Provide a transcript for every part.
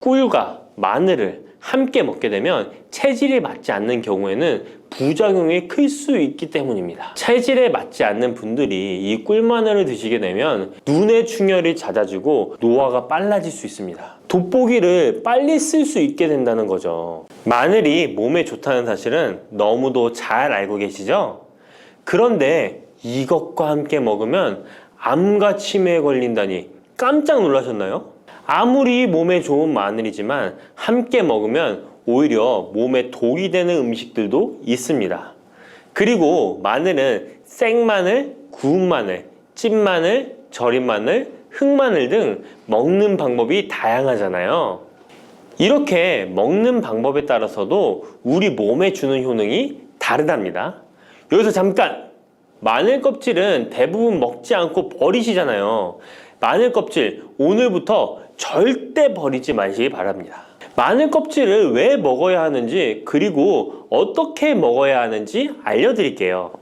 꿀과 마늘을 함께 먹게 되면 체질이 맞지 않는 경우에는 부작용이 클 수 있기 때문입니다. 체질에 맞지 않는 분들이 이 꿀마늘을 드시게 되면 눈의 충혈이 잦아지고 노화가 빨라질 수 있습니다. 돋보기를 빨리 쓸 수 있게 된다는 거죠. 마늘이 몸에 좋다는 사실은 너무도 잘 알고 계시죠? 그런데 이것과 함께 먹으면 암과 치매에 걸린다니 깜짝 놀라셨나요? 아무리 몸에 좋은 마늘이지만 함께 먹으면 오히려 몸에 독이 되는 음식들도 있습니다. 그리고 마늘은 생마늘, 구운 마늘, 찐마늘, 절인 마늘, 흑마늘 등 먹는 방법이 다양하잖아요. 이렇게 먹는 방법에 따라서도 우리 몸에 주는 효능이 다르답니다. 여기서 잠깐! 마늘 껍질은 대부분 먹지 않고 버리시잖아요. 마늘 껍질 오늘부터 절대 버리지 마시기 바랍니다. 마늘 껍질을 왜 먹어야 하는지 그리고 어떻게 먹어야 하는지 알려드릴게요.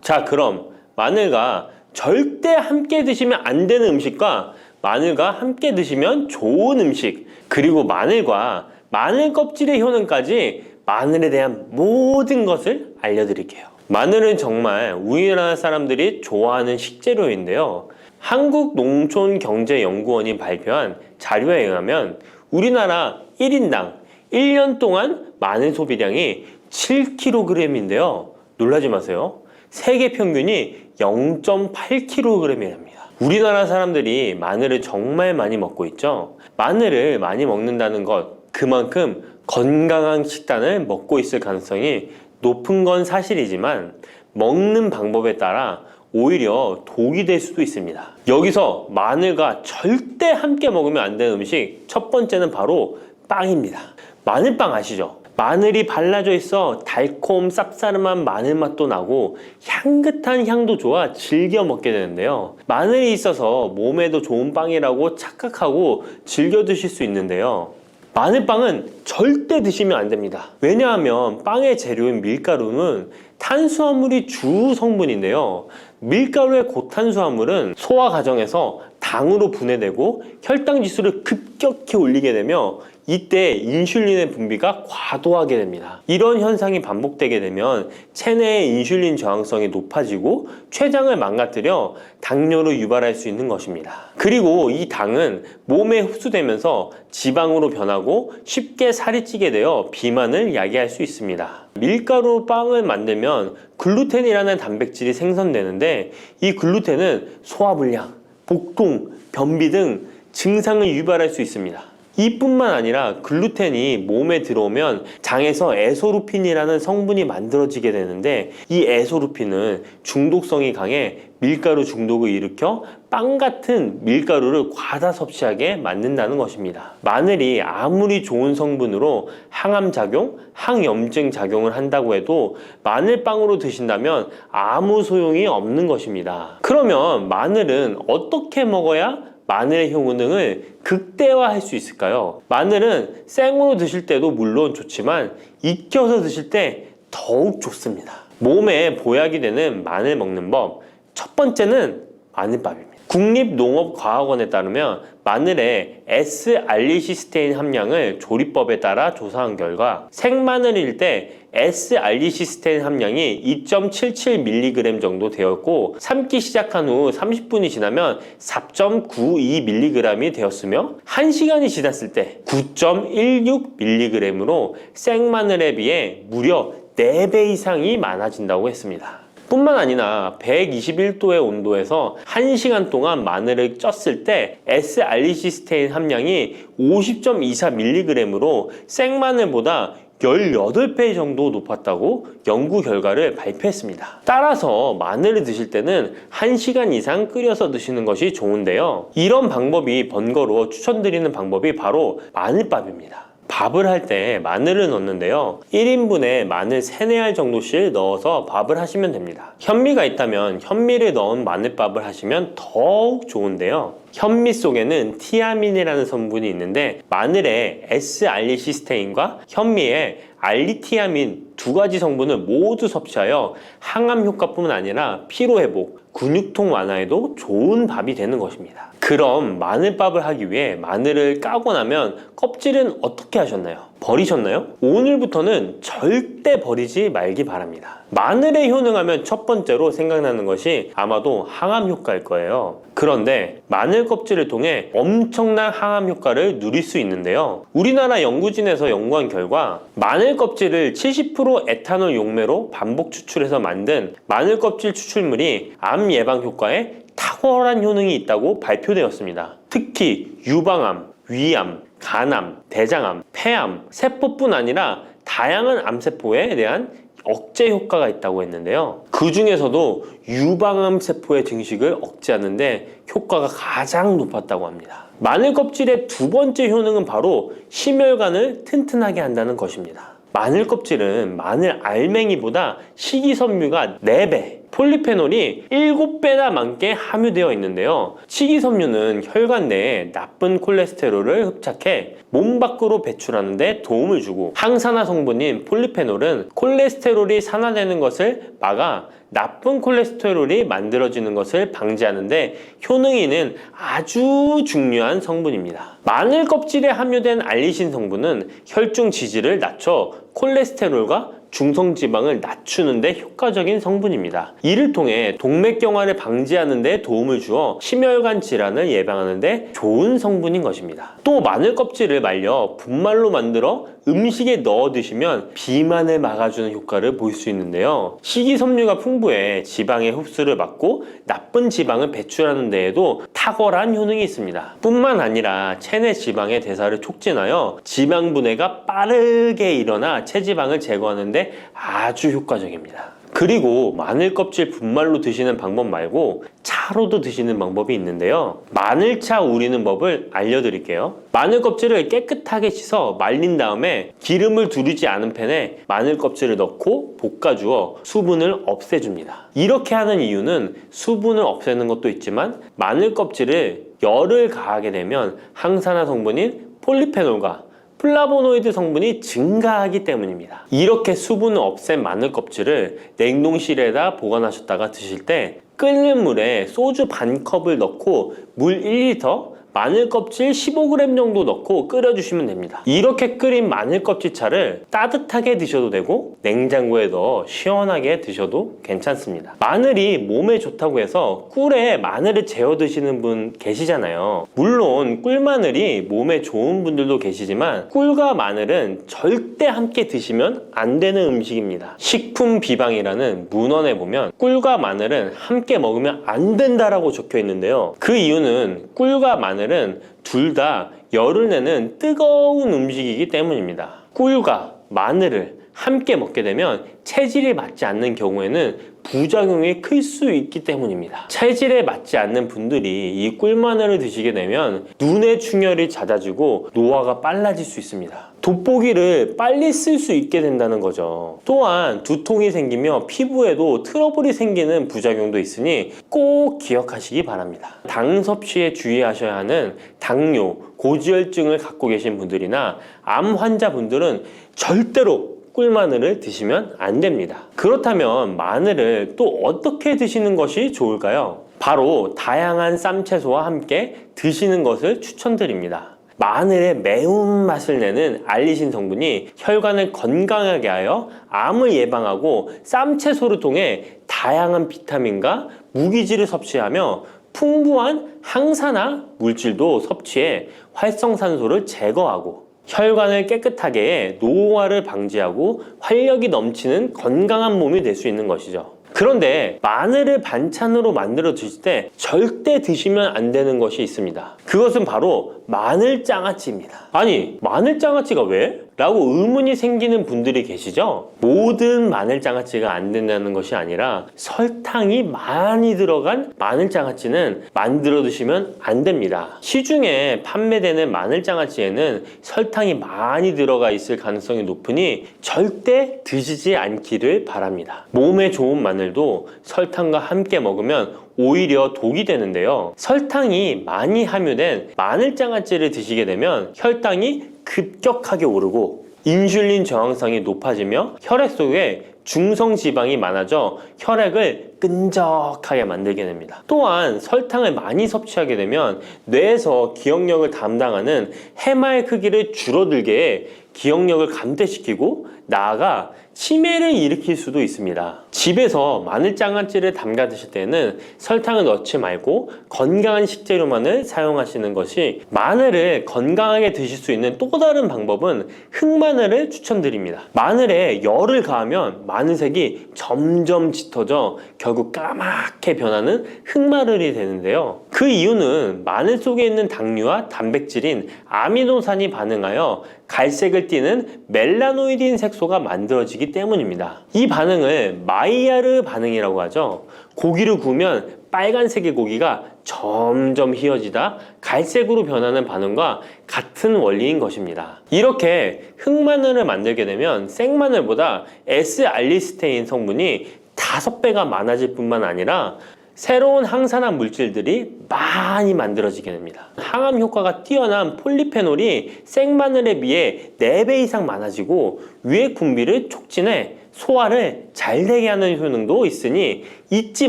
자, 그럼 마늘과 절대 함께 드시면 안 되는 음식과 마늘과 함께 드시면 좋은 음식, 그리고 마늘과 마늘 껍질의 효능까지 마늘에 대한 모든 것을 알려드릴게요. 마늘은 정말 우리나라 사람들이 좋아하는 식재료인데요. 한국농촌경제연구원이 발표한 자료에 의하면 우리나라 1인당 1년 동안 마늘 소비량이 7kg인데요. 놀라지 마세요. 세계 평균이 0.8kg이랍니다. 우리나라 사람들이 마늘을 정말 많이 먹고 있죠. 마늘을 많이 먹는다는 것, 그만큼 건강한 식단을 먹고 있을 가능성이 높은 건 사실이지만 먹는 방법에 따라 오히려 독이 될 수도 있습니다. 여기서 마늘과 절대 함께 먹으면 안 되는 음식 첫 번째는 바로 빵입니다. 마늘빵 아시죠? 마늘이 발라져 있어 달콤 쌉싸름한 마늘 맛도 나고 향긋한 향도 좋아 즐겨 먹게 되는데요. 마늘이 있어서 몸에도 좋은 빵이라고 착각하고 즐겨 드실 수 있는데요. 마늘빵은 절대 드시면 안 됩니다. 왜냐하면 빵의 재료인 밀가루는 탄수화물이 주 성분인데요. 밀가루의 고탄수화물은 소화 과정에서 당으로 분해되고 혈당 지수를 급격히 올리게 되며 이때 인슐린의 분비가 과도하게 됩니다. 이런 현상이 반복되게 되면 체내의 인슐린 저항성이 높아지고 췌장을 망가뜨려 당뇨를 유발할 수 있는 것입니다. 그리고 이 당은 몸에 흡수되면서 지방으로 변하고 쉽게 살이 찌게 되어 비만을 야기할 수 있습니다. 밀가루 빵을 만들면 글루텐이라는 단백질이 생성되는데 이 글루텐은 소화불량, 복통, 변비 등 증상을 유발할 수 있습니다. 이뿐만 아니라 글루텐이 몸에 들어오면 장에서 에소루핀이라는 성분이 만들어지게 되는데 이 에소루핀은 중독성이 강해 밀가루 중독을 일으켜 빵 같은 밀가루를 과다 섭취하게 만든다는 것입니다. 마늘이 아무리 좋은 성분으로 항암작용, 항염증 작용을 한다고 해도 마늘빵으로 드신다면 아무 소용이 없는 것입니다. 그러면 마늘은 어떻게 먹어야 마늘의 효능을 극대화할 수 있을까요? 마늘은 생으로 드실 때도 물론 좋지만 익혀서 드실 때 더욱 좋습니다. 몸에 보약이 되는 마늘 먹는 법, 첫 번째는 마늘밥입니다. 국립농업과학원에 따르면 마늘의 S-알리시스테인 함량을 조리법에 따라 조사한 결과 생마늘일 때 S-알리시스테인 함량이 2.77mg 정도 되었고 삶기 시작한 후 30분이 지나면 4.92mg이 되었으며 1시간이 지났을 때 9.16mg으로 생마늘에 비해 무려 4배 이상이 많아진다고 했습니다. 뿐만 아니라 121도의 온도에서 1시간 동안 마늘을 쪘을 때 S-알리시스테인 함량이 50.24mg으로 생마늘보다 18배 정도 높았다고 연구 결과를 발표했습니다. 따라서 마늘을 드실 때는 1시간 이상 끓여서 드시는 것이 좋은데요. 이런 방법이 번거로워 추천드리는 방법이 바로 마늘밥입니다. 밥을 할 때 마늘을 넣는데요. 1인분에 마늘 3-4알 정도씩 넣어서 밥을 하시면 됩니다. 현미가 있다면 현미를 넣은 마늘밥을 하시면 더욱 좋은데요. 현미 속에는 티아민이라는 성분이 있는데 마늘의 S-알리시스테인과 현미의 알리티아민 두 가지 성분을 모두 섭취하여 항암 효과뿐만 아니라 피로회복, 근육통 완화에도 좋은 밥이 되는 것입니다. 그럼 마늘밥을 하기 위해 마늘을 까고 나면 껍질은 어떻게 하셨나요? 버리셨나요? 오늘부터는 절대 버리지 말기 바랍니다. 마늘에 효능하면 첫 번째로 생각나는 것이 아마도 항암 효과일 거예요. 그런데 마늘 껍질을 통해 엄청난 항암 효과를 누릴 수 있는데요. 우리나라 연구진에서 연구한 결과 마늘 껍질을 70% 에탄올 용매로 반복 추출해서 만든 마늘 껍질 추출물이 암 예방 효과에 탁월한 효능이 있다고 발표되었습니다. 특히 유방암, 위암, 간암, 대장암, 폐암, 세포뿐 아니라 다양한 암세포에 대한 억제 효과가 있다고 했는데요. 그 중에서도 유방암 세포의 증식을 억제하는 데 효과가 가장 높았다고 합니다. 마늘 껍질의 두 번째 효능은 바로 심혈관을 튼튼하게 한다는 것입니다. 마늘 껍질은 마늘 알맹이보다 식이섬유가 4배, 폴리페놀이 7배나 많게 함유되어 있는데요. 식이섬유는 혈관 내에 나쁜 콜레스테롤을 흡착해 몸 밖으로 배출하는 데 도움을 주고, 항산화 성분인 폴리페놀은 콜레스테롤이 산화되는 것을 막아 나쁜 콜레스테롤이 만들어지는 것을 방지하는 데 효능이 있는 아주 중요한 성분입니다. 마늘 껍질에 함유된 알리신 성분은 혈중 지질을 낮춰 콜레스테롤과 중성지방을 낮추는 데 효과적인 성분입니다. 이를 통해 동맥경화를 방지하는 데 도움을 주어 심혈관 질환을 예방하는 데 좋은 성분인 것입니다. 또 마늘 껍질을 말려 분말로 만들어 음식에 넣어 드시면 비만을 막아주는 효과를 볼 수 있는데요. 식이섬유가 풍부해 지방의 흡수를 막고 나쁜 지방을 배출하는 데에도 탁월한 효능이 있습니다. 뿐만 아니라 체내 지방의 대사를 촉진하여 지방 분해가 빠르게 일어나 체지방을 제거하는 데 아주 효과적입니다. 그리고 마늘 껍질 분말로 드시는 방법 말고 차로도 드시는 방법이 있는데요. 마늘차 우리는 법을 알려드릴게요. 마늘 껍질을 깨끗하게 씻어 말린 다음에 기름을 두르지 않은 팬에 마늘 껍질을 넣고 볶아주어 수분을 없애줍니다. 이렇게 하는 이유는 수분을 없애는 것도 있지만 마늘 껍질을 열을 가하게 되면 항산화 성분인 폴리페놀과 플라보노이드 성분이 증가하기 때문입니다. 이렇게 수분을 없앤 마늘 껍질을 냉동실에다 보관하셨다가 드실 때 끓는 물에 소주 반 컵을 넣고 물 1리터, 마늘 껍질 15g 정도 넣고 끓여주시면 됩니다. 이렇게 끓인 마늘 껍질차를 따뜻하게 드셔도 되고 냉장고에 넣어 시원하게 드셔도 괜찮습니다. 마늘이 몸에 좋다고 해서 꿀에 마늘을 재워 드시는 분 계시잖아요. 물론 꿀마늘이 몸에 좋은 분들도 계시지만 꿀과 마늘은 절대 함께 드시면 안 되는 음식입니다. 식품 비방이라는 문헌에 보면 꿀과 마늘은 함께 먹으면 안 된다라고 적혀 있는데요. 그 이유는 꿀과 마늘은 둘 다 열을 내는 뜨거운 음식이기 때문입니다. 꿀과 마늘을 함께 먹게 되면 체질이 맞지 않는 경우에는 부작용이 클 수 있기 때문입니다. 체질에 맞지 않는 분들이 이 꿀마늘을 드시게 되면 눈의 충혈이 잦아지고 노화가 빨라질 수 있습니다. 돋보기를 빨리 쓸 수 있게 된다는 거죠. 또한 두통이 생기며 피부에도 트러블이 생기는 부작용도 있으니 꼭 기억하시기 바랍니다. 당 섭취에 주의하셔야 하는 당뇨, 고지혈증을 갖고 계신 분들이나 암 환자분들은 절대로 꿀마늘을 드시면 안 됩니다. 그렇다면 마늘을 또 어떻게 드시는 것이 좋을까요? 바로 다양한 쌈채소와 함께 드시는 것을 추천드립니다. 마늘의 매운맛을 내는 알리신 성분이 혈관을 건강하게 하여 암을 예방하고 쌈채소를 통해 다양한 비타민과 무기질을 섭취하며 풍부한 항산화 물질도 섭취해 활성산소를 제거하고 혈관을 깨끗하게 해 노화를 방지하고 활력이 넘치는 건강한 몸이 될 수 있는 것이죠. 그런데 마늘을 반찬으로 만들어 드실 때 절대 드시면 안 되는 것이 있습니다. 그것은 바로 마늘장아찌입니다. 아니, 마늘장아찌가 왜? 라고 의문이 생기는 분들이 계시죠? 모든 마늘장아찌가 안 된다는 것이 아니라 설탕이 많이 들어간 마늘장아찌는 만들어 드시면 안 됩니다. 시중에 판매되는 마늘장아찌에는 설탕이 많이 들어가 있을 가능성이 높으니 절대 드시지 않기를 바랍니다. 몸에 좋은 마늘도 설탕과 함께 먹으면 오히려 독이 되는데요. 설탕이 많이 함유된 마늘장아찌를 드시게 되면 혈당이 급격하게 오르고 인슐린 저항성이 높아지며 혈액 속에 중성 지방이 많아져 혈액을 끈적하게 만들게 됩니다. 또한 설탕을 많이 섭취하게 되면 뇌에서 기억력을 담당하는 해마의 크기를 줄어들게 해 기억력을 감퇴시키고 나아가 치매를 일으킬 수도 있습니다. 집에서 마늘 장아찌를 담가 드실 때는 설탕을 넣지 말고 건강한 식재료만을 사용하시는 것이, 마늘을 건강하게 드실 수 있는 또 다른 방법은 흑마늘을 추천드립니다. 마늘에 열을 가하면 마늘색이 점점 짙어져 결국 까맣게 변하는 흑마늘이 되는데요. 그 이유는 마늘 속에 있는 당류와 단백질인 아미노산이 반응하여 갈색을 띠는 멜라노이딘 색소가 만들어지기 때문입니다. 이 반응을 마이야르 반응이라고 하죠. 고기를 구우면 빨간색의 고기가 점점 휘어지다 갈색으로 변하는 반응과 같은 원리인 것입니다. 이렇게 흑마늘을 만들게 되면 생마늘보다 S알리스테인 성분이 5배가 많아질 뿐만 아니라 새로운 항산화 물질들이 많이 만들어지게 됩니다. 항암 효과가 뛰어난 폴리페놀이 생마늘에 비해 4배 이상 많아지고 위액 분비를 촉진해 소화를 잘 되게 하는 효능도 있으니 잊지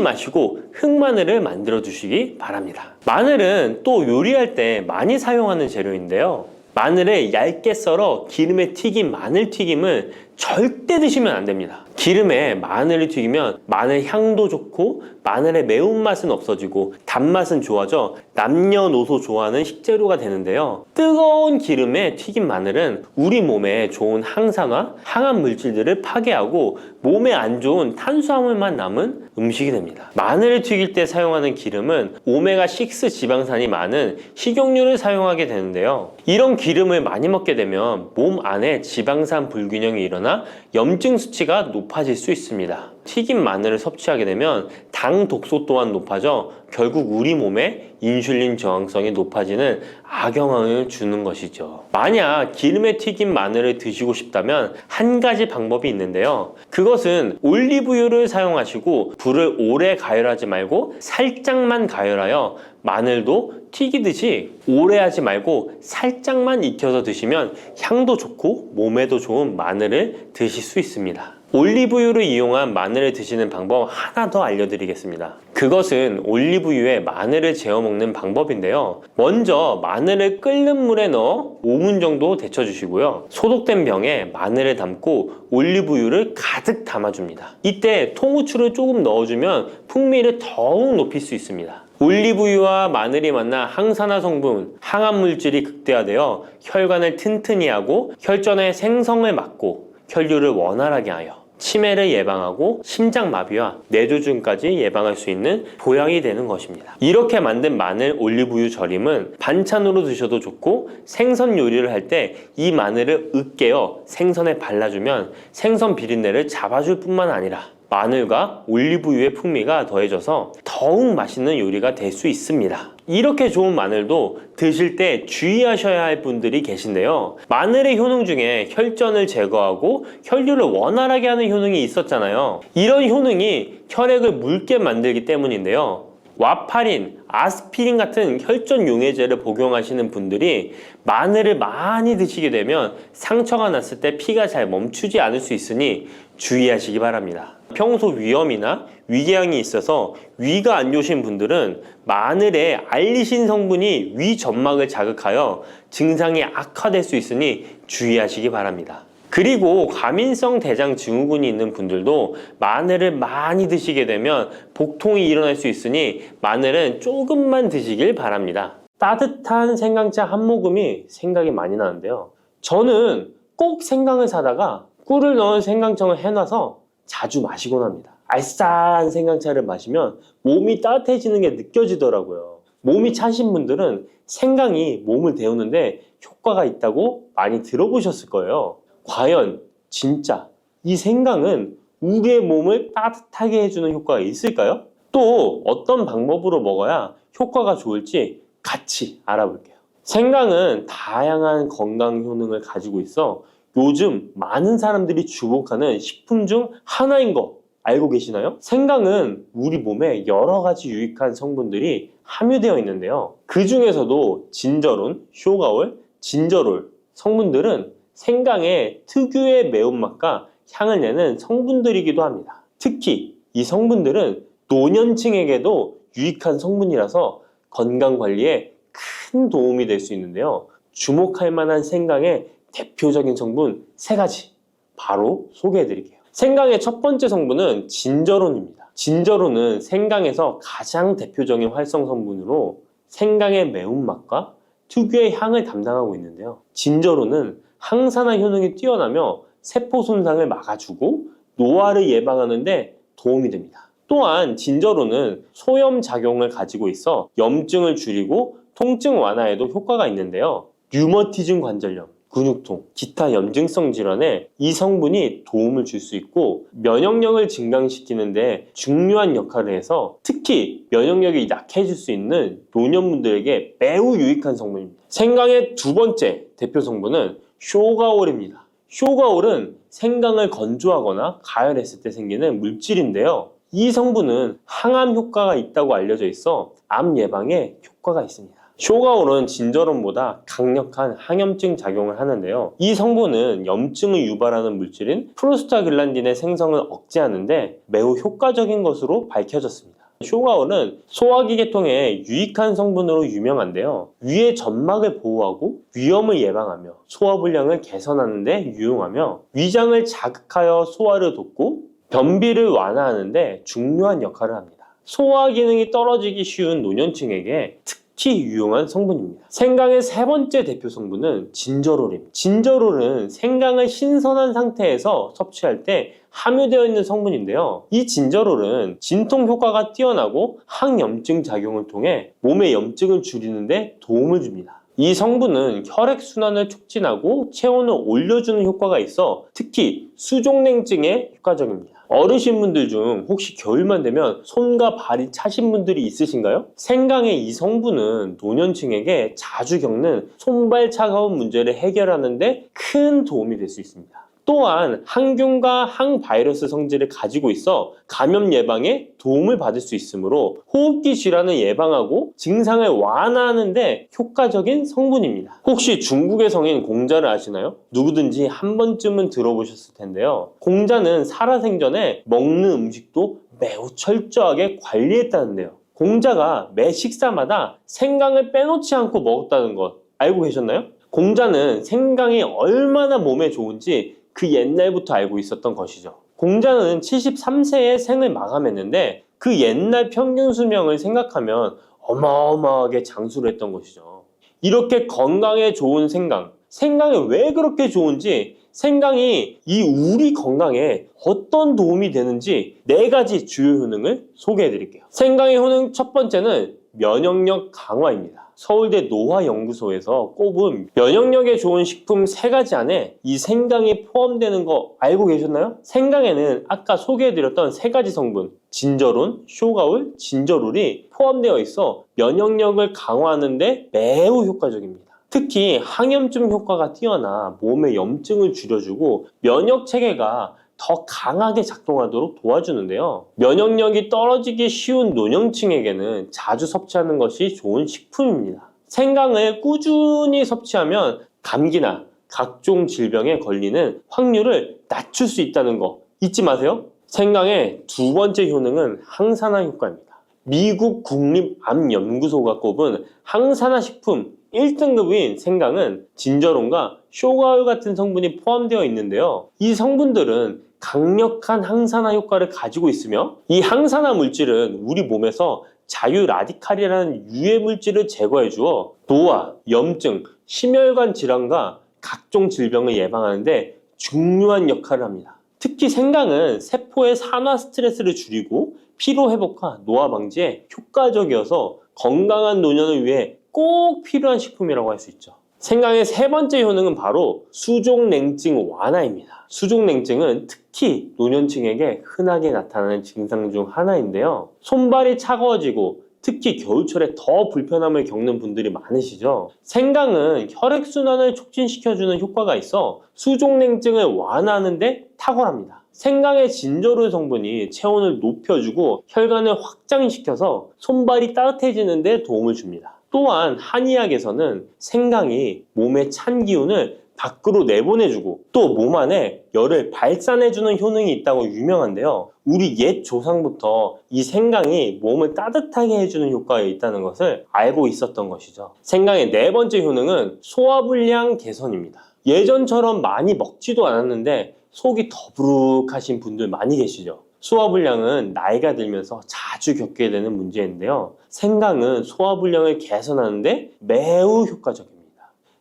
마시고 흑마늘을 만들어 주시기 바랍니다. 마늘은 또 요리할 때 많이 사용하는 재료인데요. 마늘을 얇게 썰어 기름에 튀긴 마늘 튀김을 절대 드시면 안 됩니다. 기름에 마늘을 튀기면 마늘 향도 좋고 마늘의 매운맛은 없어지고 단맛은 좋아져 남녀노소 좋아하는 식재료가 되는데요. 뜨거운 기름에 튀긴 마늘은 우리 몸에 좋은 항산화, 항암 물질들을 파괴하고 몸에 안 좋은 탄수화물만 남은 음식이 됩니다. 마늘을 튀길 때 사용하는 기름은 오메가6 지방산이 많은 식용유를 사용하게 되는데요. 이런 기름을 많이 먹게 되면 몸 안에 지방산 불균형이 일어나 염증 수치가 높아질 수 있습니다. 튀긴 마늘을 섭취하게 되면 당 독소 또한 높아져 결국 우리 몸에 인슐린 저항성이 높아지는 악영향을 주는 것이죠. 만약 기름에 튀긴 마늘을 드시고 싶다면 한 가지 방법이 있는데요. 그것은 올리브유를 사용하시고 불을 오래 가열하지 말고 살짝만 가열하여, 마늘도 튀기듯이 오래 하지 말고 살짝만 익혀서 드시면 향도 좋고 몸에도 좋은 마늘을 드실 수 있습니다. 올리브유를 이용한 마늘을 드시는 방법 하나 더 알려드리겠습니다. 그것은 올리브유에 마늘을 재워 먹는 방법인데요. 먼저 마늘을 끓는 물에 넣어 5분 정도 데쳐주시고요. 소독된 병에 마늘을 담고 올리브유를 가득 담아줍니다. 이때 통후추를 조금 넣어주면 풍미를 더욱 높일 수 있습니다. 올리브유와 마늘이 만나 항산화 성분, 항암 물질이 극대화되어 혈관을 튼튼히 하고 혈전의 생성을 막고 혈류를 원활하게 하여 치매를 예방하고 심장마비와 뇌졸중까지 예방할 수 있는 보약이 되는 것입니다. 이렇게 만든 마늘 올리브유 절임은 반찬으로 드셔도 좋고, 생선 요리를 할 때 이 마늘을 으깨어 생선에 발라주면 생선 비린내를 잡아줄 뿐만 아니라 마늘과 올리브유의 풍미가 더해져서 더욱 맛있는 요리가 될 수 있습니다. 이렇게 좋은 마늘도 드실 때 주의하셔야 할 분들이 계신데요. 마늘의 효능 중에 혈전을 제거하고 혈류를 원활하게 하는 효능이 있었잖아요. 이런 효능이 혈액을 묽게 만들기 때문인데요. 와파린, 아스피린 같은 혈전 용해제를 복용하시는 분들이 마늘을 많이 드시게 되면 상처가 났을 때 피가 잘 멈추지 않을 수 있으니 주의하시기 바랍니다. 평소 위염이나 위궤양이 있어서 위가 안 좋으신 분들은 마늘에 알리신 성분이 위 점막을 자극하여 증상이 악화될 수 있으니 주의하시기 바랍니다. 그리고 과민성 대장 증후군이 있는 분들도 마늘을 많이 드시게 되면 복통이 일어날 수 있으니 마늘은 조금만 드시길 바랍니다. 따뜻한 생강차 한 모금이 생각이 많이 나는데요. 저는 꼭 생강을 사다가 꿀을 넣은 생강청을 해놔서 자주 마시곤 합니다. 알싸한 생강차를 마시면 몸이 따뜻해지는 게 느껴지더라고요. 몸이 차신 분들은 생강이 몸을 데우는데 효과가 있다고 많이 들어보셨을 거예요. 과연 진짜 이 생강은 우리의 몸을 따뜻하게 해주는 효과가 있을까요? 또 어떤 방법으로 먹어야 효과가 좋을지 같이 알아볼게요. 생강은 다양한 건강 효능을 가지고 있어 요즘 많은 사람들이 주목하는 식품 중 하나인 거 알고 계시나요? 생강은 우리 몸에 여러 가지 유익한 성분들이 함유되어 있는데요. 그 중에서도 진저론, 쇼가올, 진저롤 성분들은 생강의 특유의 매운맛과 향을 내는 성분들이기도 합니다. 특히 이 성분들은 노년층에게도 유익한 성분이라서 건강관리에 큰 도움이 될 수 있는데요. 주목할 만한 생강의 대표적인 성분 3가지 바로 소개해 드릴게요. 생강의 첫 번째 성분은 진저론입니다. 진저론은 생강에서 가장 대표적인 활성 성분으로 생강의 매운맛과 특유의 향을 담당하고 있는데요. 진저론은 항산화 효능이 뛰어나며 세포 손상을 막아주고 노화를 예방하는 데 도움이 됩니다. 또한 진저론은 소염 작용을 가지고 있어 염증을 줄이고 통증 완화에도 효과가 있는데요. 류머티즘 관절염, 근육통, 기타 염증성 질환에 이 성분이 도움을 줄 수 있고 면역력을 증강시키는데 중요한 역할을 해서 특히 면역력이 약해질 수 있는 노년분들에게 매우 유익한 성분입니다. 생강의 두 번째 대표 성분은 쇼가올입니다. 쇼가올은 생강을 건조하거나 가열했을 때 생기는 물질인데요. 이 성분은 항암 효과가 있다고 알려져 있어 암 예방에 효과가 있습니다. 쇼가올은 진저론보다 강력한 항염증 작용을 하는데요. 이 성분은 염증을 유발하는 물질인 프로스타글란딘의 생성을 억제하는데 매우 효과적인 것으로 밝혀졌습니다. 쇼가올은 소화기 계통에 유익한 성분으로 유명한데요. 위의 점막을 보호하고 위염을 예방하며 소화불량을 개선하는 데 유용하며 위장을 자극하여 소화를 돕고 변비를 완화하는 데 중요한 역할을 합니다. 소화 기능이 떨어지기 쉬운 노년층에게 특히 유용한 성분입니다. 생강의 세 번째 대표 성분은 진저롤입니다. 진저롤은 생강을 신선한 상태에서 섭취할 때 함유되어 있는 성분인데요. 이 진저롤은 진통 효과가 뛰어나고 항염증 작용을 통해 몸의 염증을 줄이는 데 도움을 줍니다. 이 성분은 혈액순환을 촉진하고 체온을 올려주는 효과가 있어 특히 수족냉증에 효과적입니다. 어르신분들 중 혹시 겨울만 되면 손과 발이 차신 분들이 있으신가요? 생강의 이 성분은 노년층에게 자주 겪는 손발 차가운 문제를 해결하는 데 큰 도움이 될 수 있습니다. 또한 항균과 항바이러스 성질을 가지고 있어 감염 예방에 도움을 받을 수 있으므로 호흡기 질환을 예방하고 증상을 완화하는 데 효과적인 성분입니다. 혹시 중국의 성인 공자를 아시나요? 누구든지 한 번쯤은 들어보셨을 텐데요. 공자는 살아생전에 먹는 음식도 매우 철저하게 관리했다는데요. 공자가 매 식사마다 생강을 빼놓지 않고 먹었다는 것 알고 계셨나요? 공자는 생강이 얼마나 몸에 좋은지 그 옛날부터 알고 있었던 것이죠. 공자는 73세에 생을 마감했는데 그 옛날 평균 수명을 생각하면 어마어마하게 장수를 했던 것이죠. 이렇게 건강에 좋은 생강, 생강이 왜 그렇게 좋은지, 생강이 이 우리 건강에 어떤 도움이 되는지 4가지 주요 효능을 소개해 드릴게요. 생강의 효능 첫 번째는 면역력 강화입니다. 서울대 노화연구소에서 꼽은 면역력에 좋은 식품 3가지 안에 이 생강이 포함되는 거 알고 계셨나요? 생강에는 아까 소개해드렸던 3가지 성분 진저론, 쇼가올, 진저롤이 포함되어 있어 면역력을 강화하는 데 매우 효과적입니다. 특히 항염증 효과가 뛰어나 몸의 염증을 줄여주고 면역 체계가 더 강하게 작동하도록 도와주는데요. 면역력이 떨어지기 쉬운 노년층에게는 자주 섭취하는 것이 좋은 식품입니다. 생강을 꾸준히 섭취하면 감기나 각종 질병에 걸리는 확률을 낮출 수 있다는 거 잊지 마세요. 생강의 두 번째 효능은 항산화 효과입니다. 미국 국립암연구소가 꼽은 항산화 식품 1등급인 생강은 진저론과 쇼가올 같은 성분이 포함되어 있는데요. 이 성분들은 강력한 항산화 효과를 가지고 있으며 이 항산화 물질은 우리 몸에서 자유 라디칼이라는 유해 물질을 제거해 주어 노화, 염증, 심혈관 질환과 각종 질병을 예방하는 데 중요한 역할을 합니다. 특히 생강은 세포의 산화 스트레스를 줄이고 피로 회복과 노화 방지에 효과적이어서 건강한 노년을 위해 꼭 필요한 식품이라고 할 수 있죠. 생강의 세 번째 효능은 바로 수족냉증 완화입니다. 수족냉증은 특히 노년층에게 흔하게 나타나는 증상 중 하나인데요. 손발이 차가워지고 특히 겨울철에 더 불편함을 겪는 분들이 많으시죠. 생강은 혈액순환을 촉진시켜주는 효과가 있어 수족냉증을 완화하는 데 탁월합니다. 생강의 진저롤 성분이 체온을 높여주고 혈관을 확장시켜서 손발이 따뜻해지는 데 도움을 줍니다. 또한 한의학에서는 생강이 몸의 찬 기운을 밖으로 내보내주고 또 몸 안에 열을 발산해주는 효능이 있다고 유명한데요. 우리 옛 조상부터 이 생강이 몸을 따뜻하게 해주는 효과가 있다는 것을 알고 있었던 것이죠. 생강의 네 번째 효능은 소화불량 개선입니다. 예전처럼 많이 먹지도 않았는데 속이 더부룩하신 분들 많이 계시죠. 소화불량은 나이가 들면서 자주 겪게 되는 문제인데요. 생강은 소화불량을 개선하는데 매우 효과적입니다.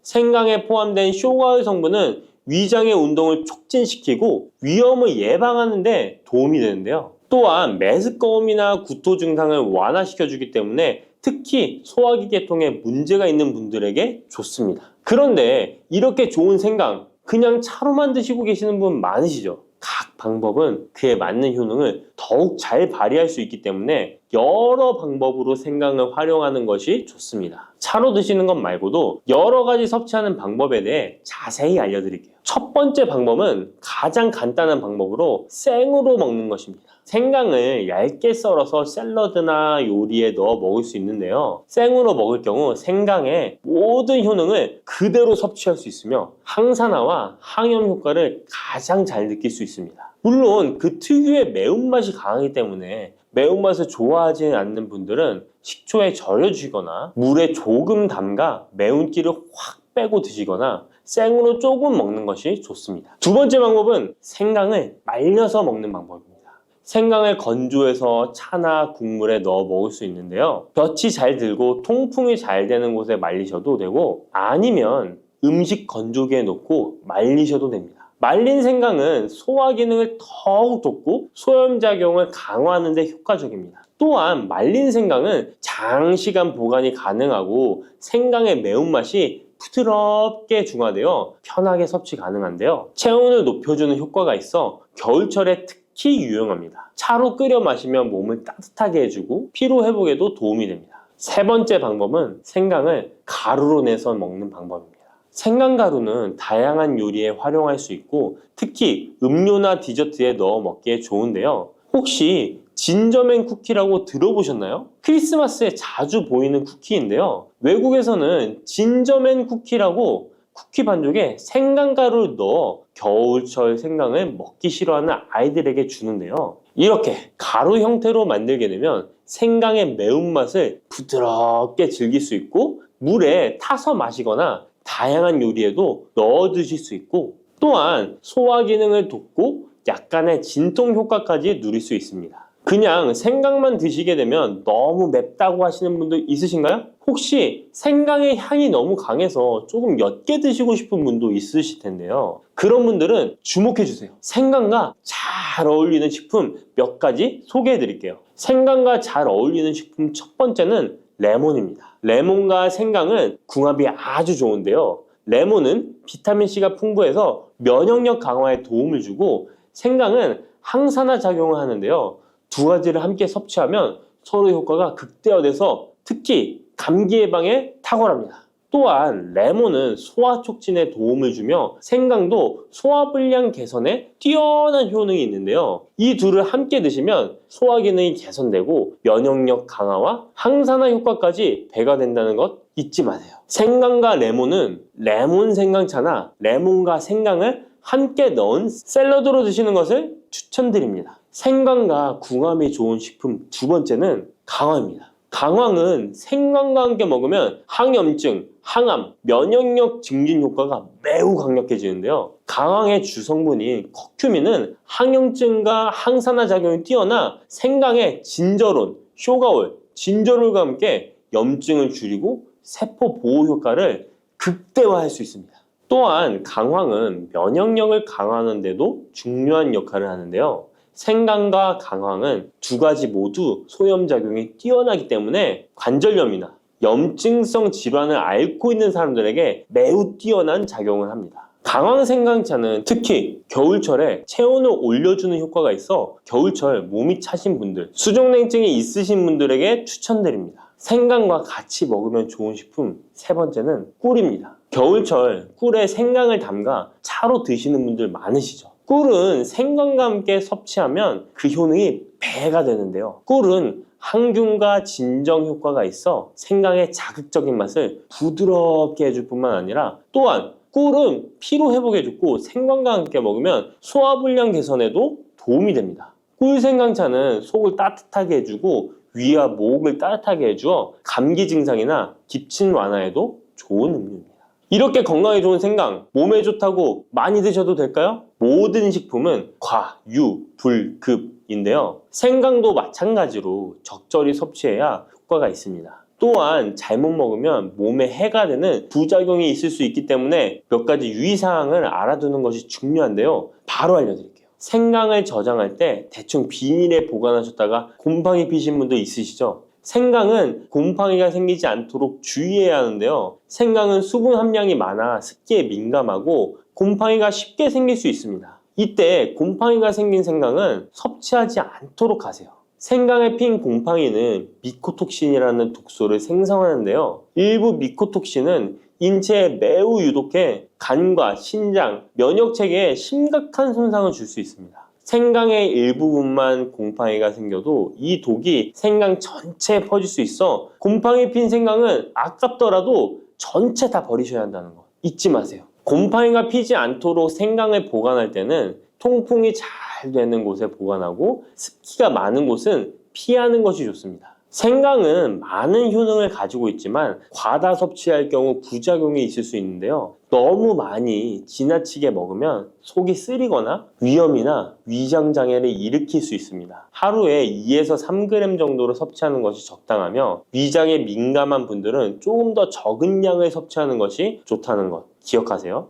생강에 포함된 쇼가의 성분은 위장의 운동을 촉진시키고 위염을 예방하는 데 도움이 되는데요. 또한 메스꺼움이나 구토 증상을 완화시켜주기 때문에 특히 소화기 계통에 문제가 있는 분들에게 좋습니다. 그런데 이렇게 좋은 생강 그냥 차로만 드시고 계시는 분 많으시죠? 각 방법은 그에 맞는 효능을 더욱 잘 발휘할 수 있기 때문에 여러 방법으로 생강을 활용하는 것이 좋습니다. 차로 드시는 것 말고도 여러 가지 섭취하는 방법에 대해 자세히 알려드릴게요. 첫 번째 방법은 가장 간단한 방법으로 생으로 먹는 것입니다. 생강을 얇게 썰어서 샐러드나 요리에 넣어 먹을 수 있는데요. 생으로 먹을 경우 생강의 모든 효능을 그대로 섭취할 수 있으며 항산화와 항염 효과를 가장 잘 느낄 수 있습니다. 물론 그 특유의 매운맛이 강하기 때문에 매운맛을 좋아하지 않는 분들은 식초에 절여주시거나 물에 조금 담가 매운기를 확 빼고 드시거나 생으로 조금 먹는 것이 좋습니다. 두 번째 방법은 생강을 말려서 먹는 방법입니다. 생강을 건조해서 차나 국물에 넣어 먹을 수 있는데요. 볕이 잘 들고 통풍이 잘 되는 곳에 말리셔도 되고 아니면 음식 건조기에 넣고 말리셔도 됩니다. 말린 생강은 소화 기능을 더욱 돋고 소염작용을 강화하는 데 효과적입니다. 또한 말린 생강은 장시간 보관이 가능하고 생강의 매운맛이 부드럽게 중화되어 편하게 섭취 가능한데요. 체온을 높여주는 효과가 있어 겨울철에 특히 유용합니다. 차로 끓여 마시면 몸을 따뜻하게 해주고 피로 회복에도 도움이 됩니다. 세 번째 방법은 생강을 가루로 내서 먹는 방법입니다. 생강가루는 다양한 요리에 활용할 수 있고 특히 음료나 디저트에 넣어 먹기에 좋은데요. 혹시 진저맨 쿠키라고 들어보셨나요? 크리스마스에 자주 보이는 쿠키인데요. 외국에서는 진저맨 쿠키라고 쿠키 반죽에 생강가루를 넣어 겨울철 생강을 먹기 싫어하는 아이들에게 주는데요. 이렇게 가루 형태로 만들게 되면 생강의 매운맛을 부드럽게 즐길 수 있고 물에 타서 마시거나 다양한 요리에도 넣어 드실 수 있고 또한 소화 기능을 돕고 약간의 진통 효과까지 누릴 수 있습니다. 그냥 생강만 드시게 되면 너무 맵다고 하시는 분들 있으신가요? 혹시 생강의 향이 너무 강해서 조금 옅게 드시고 싶은 분도 있으실 텐데요. 그런 분들은 주목해 주세요. 생강과 잘 어울리는 식품 몇 가지 소개해 드릴게요. 생강과 잘 어울리는 식품 첫 번째는 레몬입니다. 레몬과 생강은 궁합이 아주 좋은데요. 레몬은 비타민C가 풍부해서 면역력 강화에 도움을 주고 생강은 항산화 작용을 하는데요. 두 가지를 함께 섭취하면 서로 효과가 극대화돼서 특히 감기 예방에 탁월합니다. 또한 레몬은 소화 촉진에 도움을 주며 생강도 소화불량 개선에 뛰어난 효능이 있는데요. 이 둘을 함께 드시면 소화 기능이 개선되고 면역력 강화와 항산화 효과까지 배가 된다는 것 잊지 마세요. 생강과 레몬은 레몬 생강차나 레몬과 생강을 함께 넣은 샐러드로 드시는 것을 추천드립니다. 생강과 궁합이 좋은 식품 두 번째는 강황입니다. 강황은 생강과 함께 먹으면 항염증, 항암, 면역력 증진 효과가 매우 강력해지는데요. 강황의 주성분인 커큐민은 항염증과 항산화 작용이 뛰어나 생강의 진저론, 쇼가올, 진저롤과 함께 염증을 줄이고 세포 보호 효과를 극대화할 수 있습니다. 또한 강황은 면역력을 강화하는 데도 중요한 역할을 하는데요. 생강과 강황은 두 가지 모두 소염작용이 뛰어나기 때문에 관절염이나 염증성 질환을 앓고 있는 사람들에게 매우 뛰어난 작용을 합니다. 강황 생강차는 특히 겨울철에 체온을 올려주는 효과가 있어 겨울철 몸이 차신 분들, 수족냉증이 있으신 분들에게 추천드립니다. 생강과 같이 먹으면 좋은 식품 세 번째는 꿀입니다. 겨울철 꿀에 생강을 담가 차로 드시는 분들 많으시죠? 꿀은 생강과 함께 섭취하면 그 효능이 배가 되는데요. 꿀은 항균과 진정 효과가 있어 생강의 자극적인 맛을 부드럽게 해줄 뿐만 아니라 또한 꿀은 피로 회복에 좋고 생강과 함께 먹으면 소화불량 개선에도 도움이 됩니다. 꿀 생강차는 속을 따뜻하게 해주고 위와 목을 따뜻하게 해주어 감기 증상이나 기침 완화에도 좋은 음료입니다. 이렇게 건강에 좋은 생강, 몸에 좋다고 많이 드셔도 될까요? 모든 식품은 과, 유, 불, 급인데요. 생강도 마찬가지로 적절히 섭취해야 효과가 있습니다. 또한 잘못 먹으면 몸에 해가 되는 부작용이 있을 수 있기 때문에 몇 가지 유의사항을 알아두는 것이 중요한데요. 바로 알려드릴게요. 생강을 저장할 때 대충 비닐에 보관하셨다가 곰팡이 피신 분도 있으시죠? 생강은 곰팡이가 생기지 않도록 주의해야 하는데요. 생강은 수분 함량이 많아 습기에 민감하고 곰팡이가 쉽게 생길 수 있습니다. 이때 곰팡이가 생긴 생강은 섭취하지 않도록 하세요. 생강에 핀 곰팡이는 미코톡신이라는 독소를 생성하는데요. 일부 미코톡신은 인체에 매우 유독해 간과 신장, 면역체계에 심각한 손상을 줄 수 있습니다. 생강의 일부분만 곰팡이가 생겨도 이 독이 생강 전체에 퍼질 수 있어 곰팡이 핀 생강은 아깝더라도 전체 다 버리셔야 한다는 거 잊지 마세요. 곰팡이가 피지 않도록 생강을 보관할 때는 통풍이 잘 되는 곳에 보관하고 습기가 많은 곳은 피하는 것이 좋습니다. 생강은 많은 효능을 가지고 있지만 과다 섭취할 경우 부작용이 있을 수 있는데요. 너무 많이 지나치게 먹으면 속이 쓰리거나 위염이나 위장장애를 일으킬 수 있습니다. 하루에 2에서 3g 정도로 섭취하는 것이 적당하며 위장에 민감한 분들은 조금 더 적은 양을 섭취하는 것이 좋다는 것 기억하세요.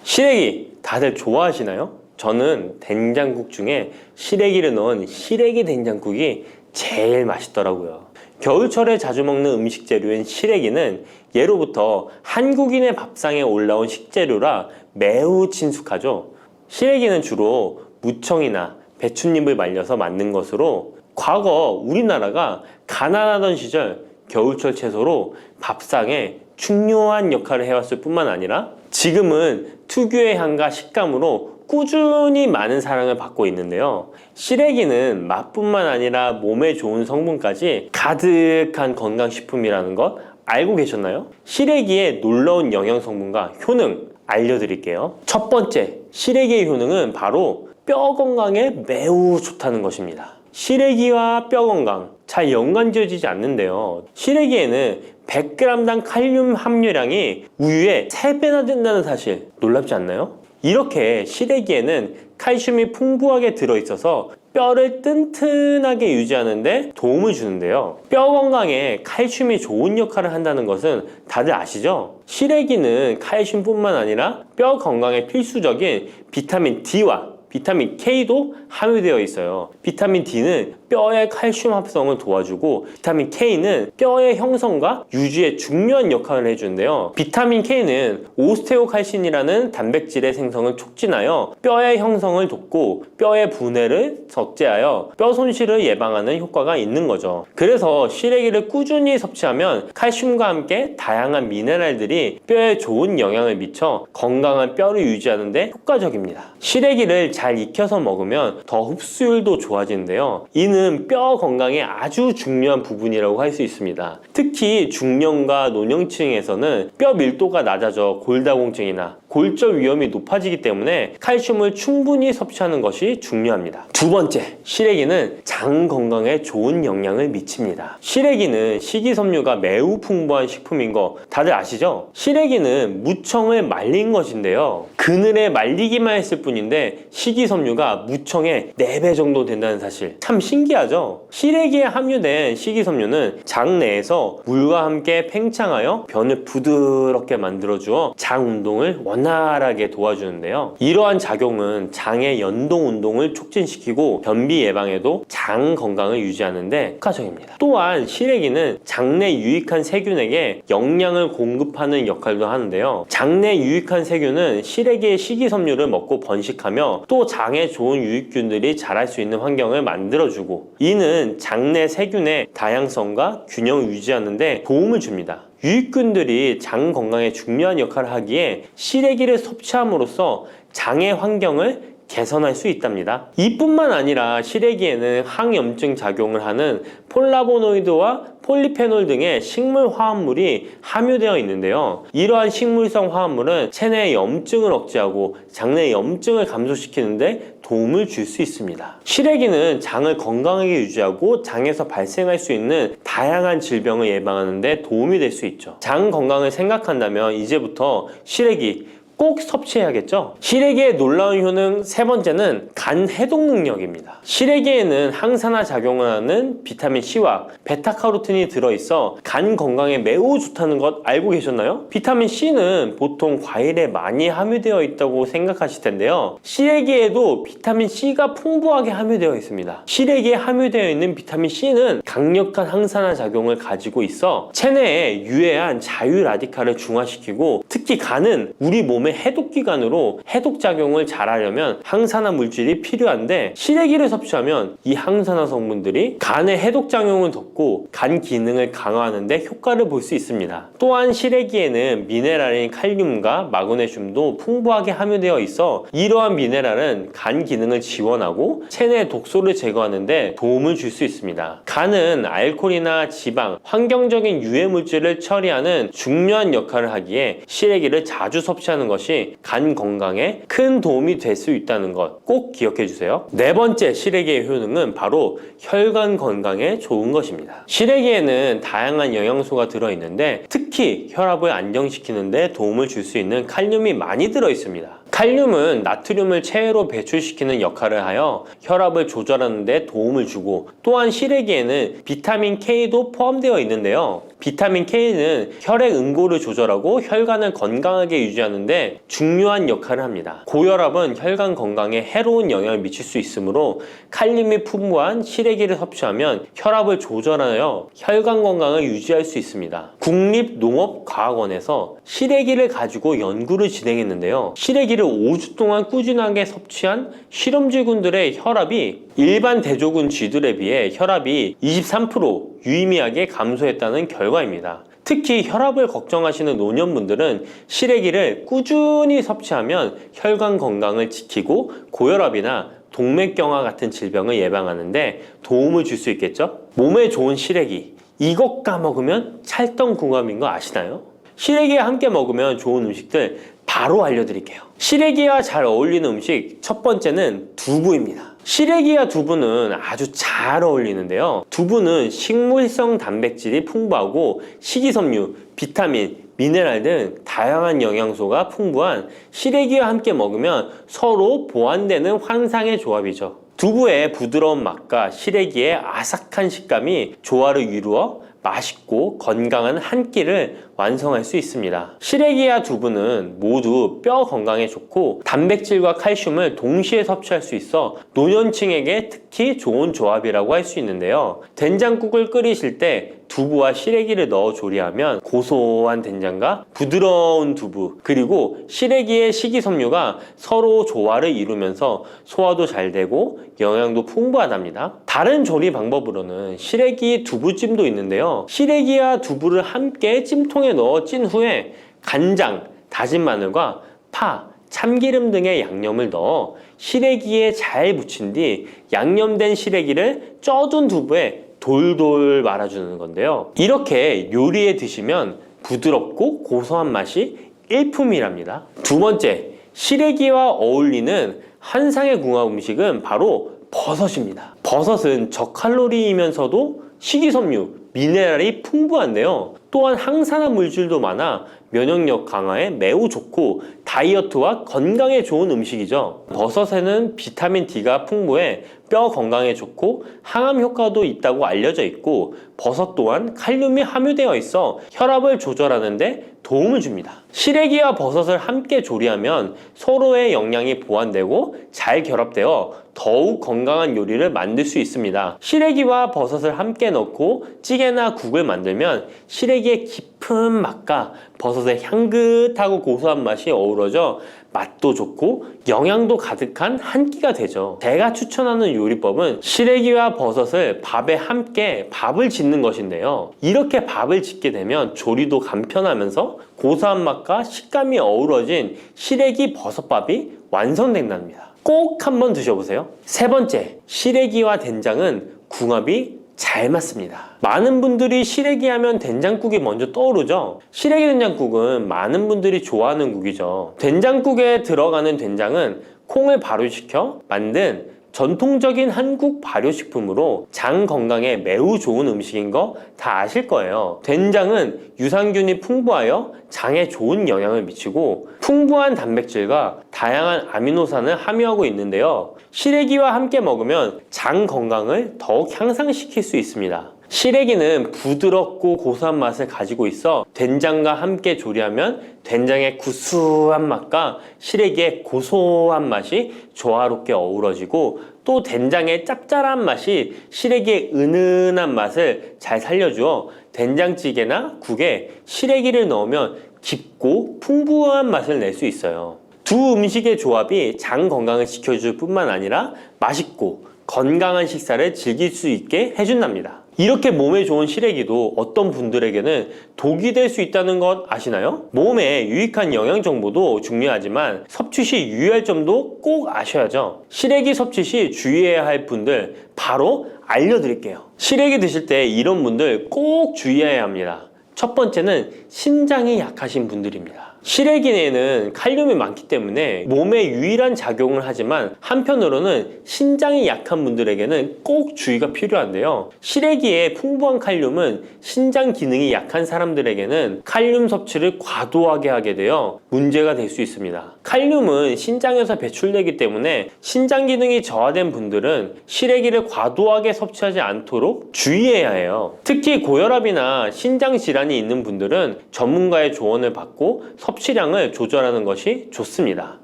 시래기 다들 좋아하시나요? 저는 된장국 중에 시래기를 넣은 시래기 된장국이 제일 맛있더라고요. 겨울철에 자주 먹는 음식 재료인 시래기는 예로부터 한국인의 밥상에 올라온 식재료라 매우 친숙하죠. 시래기는 주로 무청이나 배춧잎을 말려서 만든 것으로 과거 우리나라가 가난하던 시절 겨울철 채소로 밥상에 중요한 역할을 해왔을 뿐만 아니라 지금은 특유의 향과 식감으로 꾸준히 많은 사랑을 받고 있는데요. 시래기는 맛뿐만 아니라 몸에 좋은 성분까지 가득한 건강식품이라는 것 알고 계셨나요? 시래기의 놀라운 영양 성분과 효능 알려드릴게요. 첫 번째, 시래기의 효능은 바로 뼈 건강에 매우 좋다는 것입니다. 시래기와 뼈 건강 잘 연관지어지지 않는데요. 시래기에는 100g당 칼륨 함유량이 우유의 3배나 된다는 사실 놀랍지 않나요? 이렇게 시래기에는 칼슘이 풍부하게 들어있어서 뼈를 튼튼하게 유지하는 데 도움을 주는데요. 뼈 건강에 칼슘이 좋은 역할을 한다는 것은 다들 아시죠? 시래기는 칼슘뿐만 아니라 뼈 건강에 필수적인 비타민 D와 비타민 K도 함유되어 있어요. 비타민 D는 뼈의 칼슘 합성을 도와주고 비타민 K는 뼈의 형성과 유지에 중요한 역할을 해주는데요. 비타민 K는 오스테오칼신이라는 단백질의 생성을 촉진하여 뼈의 형성을 돕고 뼈의 분해를 억제하여 뼈 손실을 예방하는 효과가 있는 거죠. 그래서 시래기를 꾸준히 섭취하면 칼슘과 함께 다양한 미네랄들이 뼈에 좋은 영향을 미쳐 건강한 뼈를 유지하는 데 효과적입니다. 시래기를 잘 익혀서 먹으면 더 흡수율도 좋아지는데요. 이는 뼈 건강에 아주 중요한 부분이라고 할 수 있습니다. 특히 중년과 노년층에서는 뼈 밀도가 낮아져 골다공증이나 골절 위험이 높아지기 때문에 칼슘을 충분히 섭취하는 것이 중요합니다. 두 번째, 시래기는 장 건강에 좋은 영향을 미칩니다. 시래기는 식이섬유가 매우 풍부한 식품인 거 다들 아시죠? 시래기는 무청을 말린 것인데요. 그늘에 말리기만 했을 뿐인데 식이섬유가 무청의 4배 정도 된다는 사실 참 신기하죠? 시래기에 함유된 식이섬유는 장 내에서 물과 함께 팽창하여 변을 부드럽게 만들어주어 장 운동을 원활하게 도와주는데요. 이러한 작용은 장의 연동 운동을 촉진시키고 변비 예방에도 장 건강을 유지하는 데 효과적입니다. 또한 시래기는 장내 유익한 세균에게 영양을 공급하는 역할도 하는데요. 장내 유익한 세균은 시래기의 식이섬유를 먹고 번식하며 또 장에 좋은 유익균들이 자랄 수 있는 환경을 만들어주고 이는 장내 세균의 다양성과 균형을 유지하는 데 도움을 줍니다. 유익균들이 장 건강에 중요한 역할을 하기에 시래기를 섭취함으로써 장의 환경을 개선할 수 있답니다. 이뿐만 아니라 시래기에는 항염증 작용을 하는 폴라보노이드와 폴리페놀 등의 식물 화합물이 함유되어 있는데요. 이러한 식물성 화합물은 체내의 염증을 억제하고 장내 염증을 감소시키는데 도움을 줄 수 있습니다. 시래기는 장을 건강하게 유지하고 장에서 발생할 수 있는 다양한 질병을 예방하는 데 도움이 될 수 있죠. 장 건강을 생각한다면 이제부터 시래기 꼭 섭취해야겠죠? 시래기의 놀라운 효능 세 번째는 간 해독 능력입니다. 시래기에는 항산화 작용을 하는 비타민 C와 베타카로틴이 들어있어 간 건강에 매우 좋다는 것 알고 계셨나요? 비타민 C는 보통 과일에 많이 함유되어 있다고 생각하실 텐데요. 시래기에도 비타민 C가 풍부하게 함유되어 있습니다. 시래기에 함유되어 있는 비타민 C는 강력한 항산화 작용을 가지고 있어 체내에 유해한 자유 라디칼을 중화시키고 특히 간은 우리 몸의 해독기관으로 해독작용을 잘하려면 항산화 물질이 필요한데 시래기를 섭취하면 이 항산화 성분들이 간의 해독작용을 돕고 간 기능을 강화하는 데 효과를 볼 수 있습니다. 또한 시래기에는 미네랄인 칼륨과 마그네슘도 풍부하게 함유되어 있어 이러한 미네랄은 간 기능을 지원하고 체내 독소를 제거하는 데 도움을 줄 수 있습니다. 간은 알코올이나 지방, 환경적인 유해 물질을 처리하는 중요한 역할을 하기에 시래기를 자주 섭취하는 것이 간 건강에 큰 도움이 될 수 있다는 것 꼭 기억해 주세요. 네 번째 시래기의 효능은 바로 혈관 건강에 좋은 것입니다. 시래기에는 다양한 영양소가 들어있는데 특히 혈압을 안정시키는 데 도움을 줄 수 있는 칼륨이 많이 들어있습니다. 칼륨은 나트륨을 체외로 배출시키는 역할을 하여 혈압을 조절하는 데 도움을 주고 또한 시래기에는 비타민 K도 포함되어 있는데요. 비타민 K는 혈액 응고를 조절하고 혈관을 건강하게 유지하는 데 중요한 역할을 합니다. 고혈압은 혈관 건강에 해로운 영향을 미칠 수 있으므로 칼륨이 풍부한 시래기를 섭취하면 혈압을 조절하여 혈관 건강을 유지할 수 있습니다. 국립농업과학원에서 시래기를 가지고 연구를 진행했는데요. 시래기를 5주 동안 꾸준하게 섭취한 실험쥐군들의 혈압이 일반 대조군 쥐들에 비해 혈압이 23% 유의미하게 감소했다는 결과입니다. 특히 혈압을 걱정하시는 노년분들은 시래기를 꾸준히 섭취하면 혈관 건강을 지키고 고혈압이나 동맥경화 같은 질병을 예방하는 데 도움을 줄 수 있겠죠? 몸에 좋은 시래기, 이것 까먹으면 찰떡궁합인 거 아시나요? 시래기와 함께 먹으면 좋은 음식들 바로 알려드릴게요. 시래기와 잘 어울리는 음식 첫 번째는 두부입니다. 시래기와 두부는 아주 잘 어울리는데요. 두부는 식물성 단백질이 풍부하고 식이섬유, 비타민, 미네랄 등 다양한 영양소가 풍부한 시래기와 함께 먹으면 서로 보완되는 환상의 조합이죠. 두부의 부드러운 맛과 시래기의 아삭한 식감이 조화를 이루어 맛있고 건강한 한 끼를 완성할 수 있습니다. 시래기와 두부는 모두 뼈 건강에 좋고 단백질과 칼슘을 동시에 섭취할 수 있어 노년층에게 특히 좋은 조합이라고 할 수 있는데요. 된장국을 끓이실 때 두부와 시래기를 넣어 조리하면 고소한 된장과 부드러운 두부 그리고 시래기의 식이섬유가 서로 조화를 이루면서 소화도 잘 되고 영양도 풍부하답니다. 다른 조리 방법으로는 시래기 두부찜도 있는데요. 시래기와 두부를 함께 찜통에 넣어 찐 후에 간장, 다진 마늘과 파, 참기름 등의 양념을 넣어 시래기에 잘 묻힌 뒤 양념된 시래기를 쪄둔 두부에 돌돌 말아주는 건데요. 이렇게 요리해 드시면 부드럽고 고소한 맛이 일품이랍니다. 두 번째, 시래기와 어울리는 환상의 궁합 음식은 바로 버섯입니다. 버섯은 저칼로리이면서도 식이섬유, 미네랄이 풍부한데요. 또한 항산화 물질도 많아 면역력 강화에 매우 좋고 다이어트와 건강에 좋은 음식이죠. 버섯에는 비타민 D가 풍부해 뼈 건강에 좋고 항암 효과도 있다고 알려져 있고 버섯 또한 칼륨이 함유되어 있어 혈압을 조절하는 데 도움을 줍니다. 시래기와 버섯을 함께 조리하면 서로의 영양이 보완되고 잘 결합되어 더욱 건강한 요리를 만들 수 있습니다. 시래기와 버섯을 함께 넣고 찌개나 국을 만들면 시래기의 깊은 깊은 맛과 버섯의 향긋하고 고소한 맛이 어우러져 맛도 좋고 영양도 가득한 한 끼가 되죠. 제가 추천하는 요리법은 시래기와 버섯을 밥에 함께 밥을 짓는 것인데요. 이렇게 밥을 짓게 되면 조리도 간편하면서 고소한 맛과 식감이 어우러진 시래기 버섯밥이 완성된답니다. 꼭 한번 드셔보세요. 세 번째, 시래기와 된장은 궁합이 잘 맞습니다. 많은 분들이 시래기 하면 된장국이 먼저 떠오르죠. 시래기 된장국은 많은 분들이 좋아하는 국이죠. 된장국에 들어가는 된장은 콩을 발효시켜 만든 전통적인 한국 발효식품으로 장 건강에 매우 좋은 음식인 거 다 아실 거예요. 된장은 유산균이 풍부하여 장에 좋은 영향을 미치고 풍부한 단백질과 다양한 아미노산을 함유하고 있는데요. 시래기와 함께 먹으면 장 건강을 더욱 향상시킬 수 있습니다. 시래기는 부드럽고 고소한 맛을 가지고 있어 된장과 함께 조리하면 된장의 구수한 맛과 시래기의 고소한 맛이 조화롭게 어우러지고 또 된장의 짭짤한 맛이 시래기의 은은한 맛을 잘 살려주어 된장찌개나 국에 시래기를 넣으면 깊고 풍부한 맛을 낼 수 있어요. 두 음식의 조합이 장 건강을 지켜줄 뿐만 아니라 맛있고 건강한 식사를 즐길 수 있게 해준답니다. 이렇게 몸에 좋은 시래기도 어떤 분들에게는 독이 될 수 있다는 것 아시나요? 몸에 유익한 영양 정보도 중요하지만 섭취 시 유의할 점도 꼭 아셔야죠. 시래기 섭취 시 주의해야 할 분들 바로 알려드릴게요. 시래기 드실 때 이런 분들 꼭 주의해야 합니다. 첫 번째는 신장이 약하신 분들입니다. 시래기에는 칼륨이 많기 때문에 몸에 유일한 작용을 하지만 한편으로는 신장이 약한 분들에게는 꼭 주의가 필요한데요. 시래기의 풍부한 칼륨은 신장 기능이 약한 사람들에게는 칼륨 섭취를 과도하게 하게 되어 문제가 될 수 있습니다. 칼륨은 신장에서 배출되기 때문에 신장 기능이 저하된 분들은 시래기를 과도하게 섭취하지 않도록 주의해야 해요. 특히 고혈압이나 신장 질환이 있는 분들은 전문가의 조언을 받고 섭취량을 조절하는 것이 좋습니다.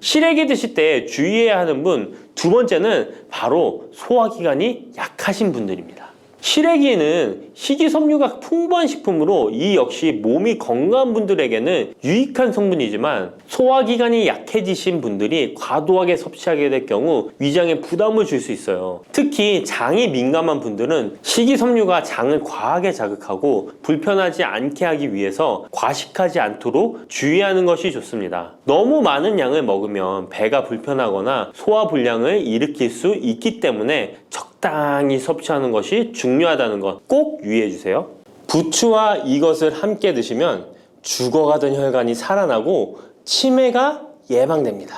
시래기 드실 때 주의해야 하는 분 두 번째는 바로 소화기관이 약하신 분들입니다. 시래기는 식이섬유가 풍부한 식품으로 이 역시 몸이 건강한 분들에게는 유익한 성분이지만 소화기관이 약해지신 분들이 과도하게 섭취하게 될 경우 위장에 부담을 줄 수 있어요. 특히 장이 민감한 분들은 식이섬유가 장을 과하게 자극하고 불편하지 않게 하기 위해서 과식하지 않도록 주의하는 것이 좋습니다. 너무 많은 양을 먹으면 배가 불편하거나 소화불량을 일으킬 수 있기 때문에 적당히 섭취하는 것이 중요하다는 것 꼭 유의해 주세요. 부추와 이것을 함께 드시면 죽어가던 혈관이 살아나고 치매가 예방됩니다.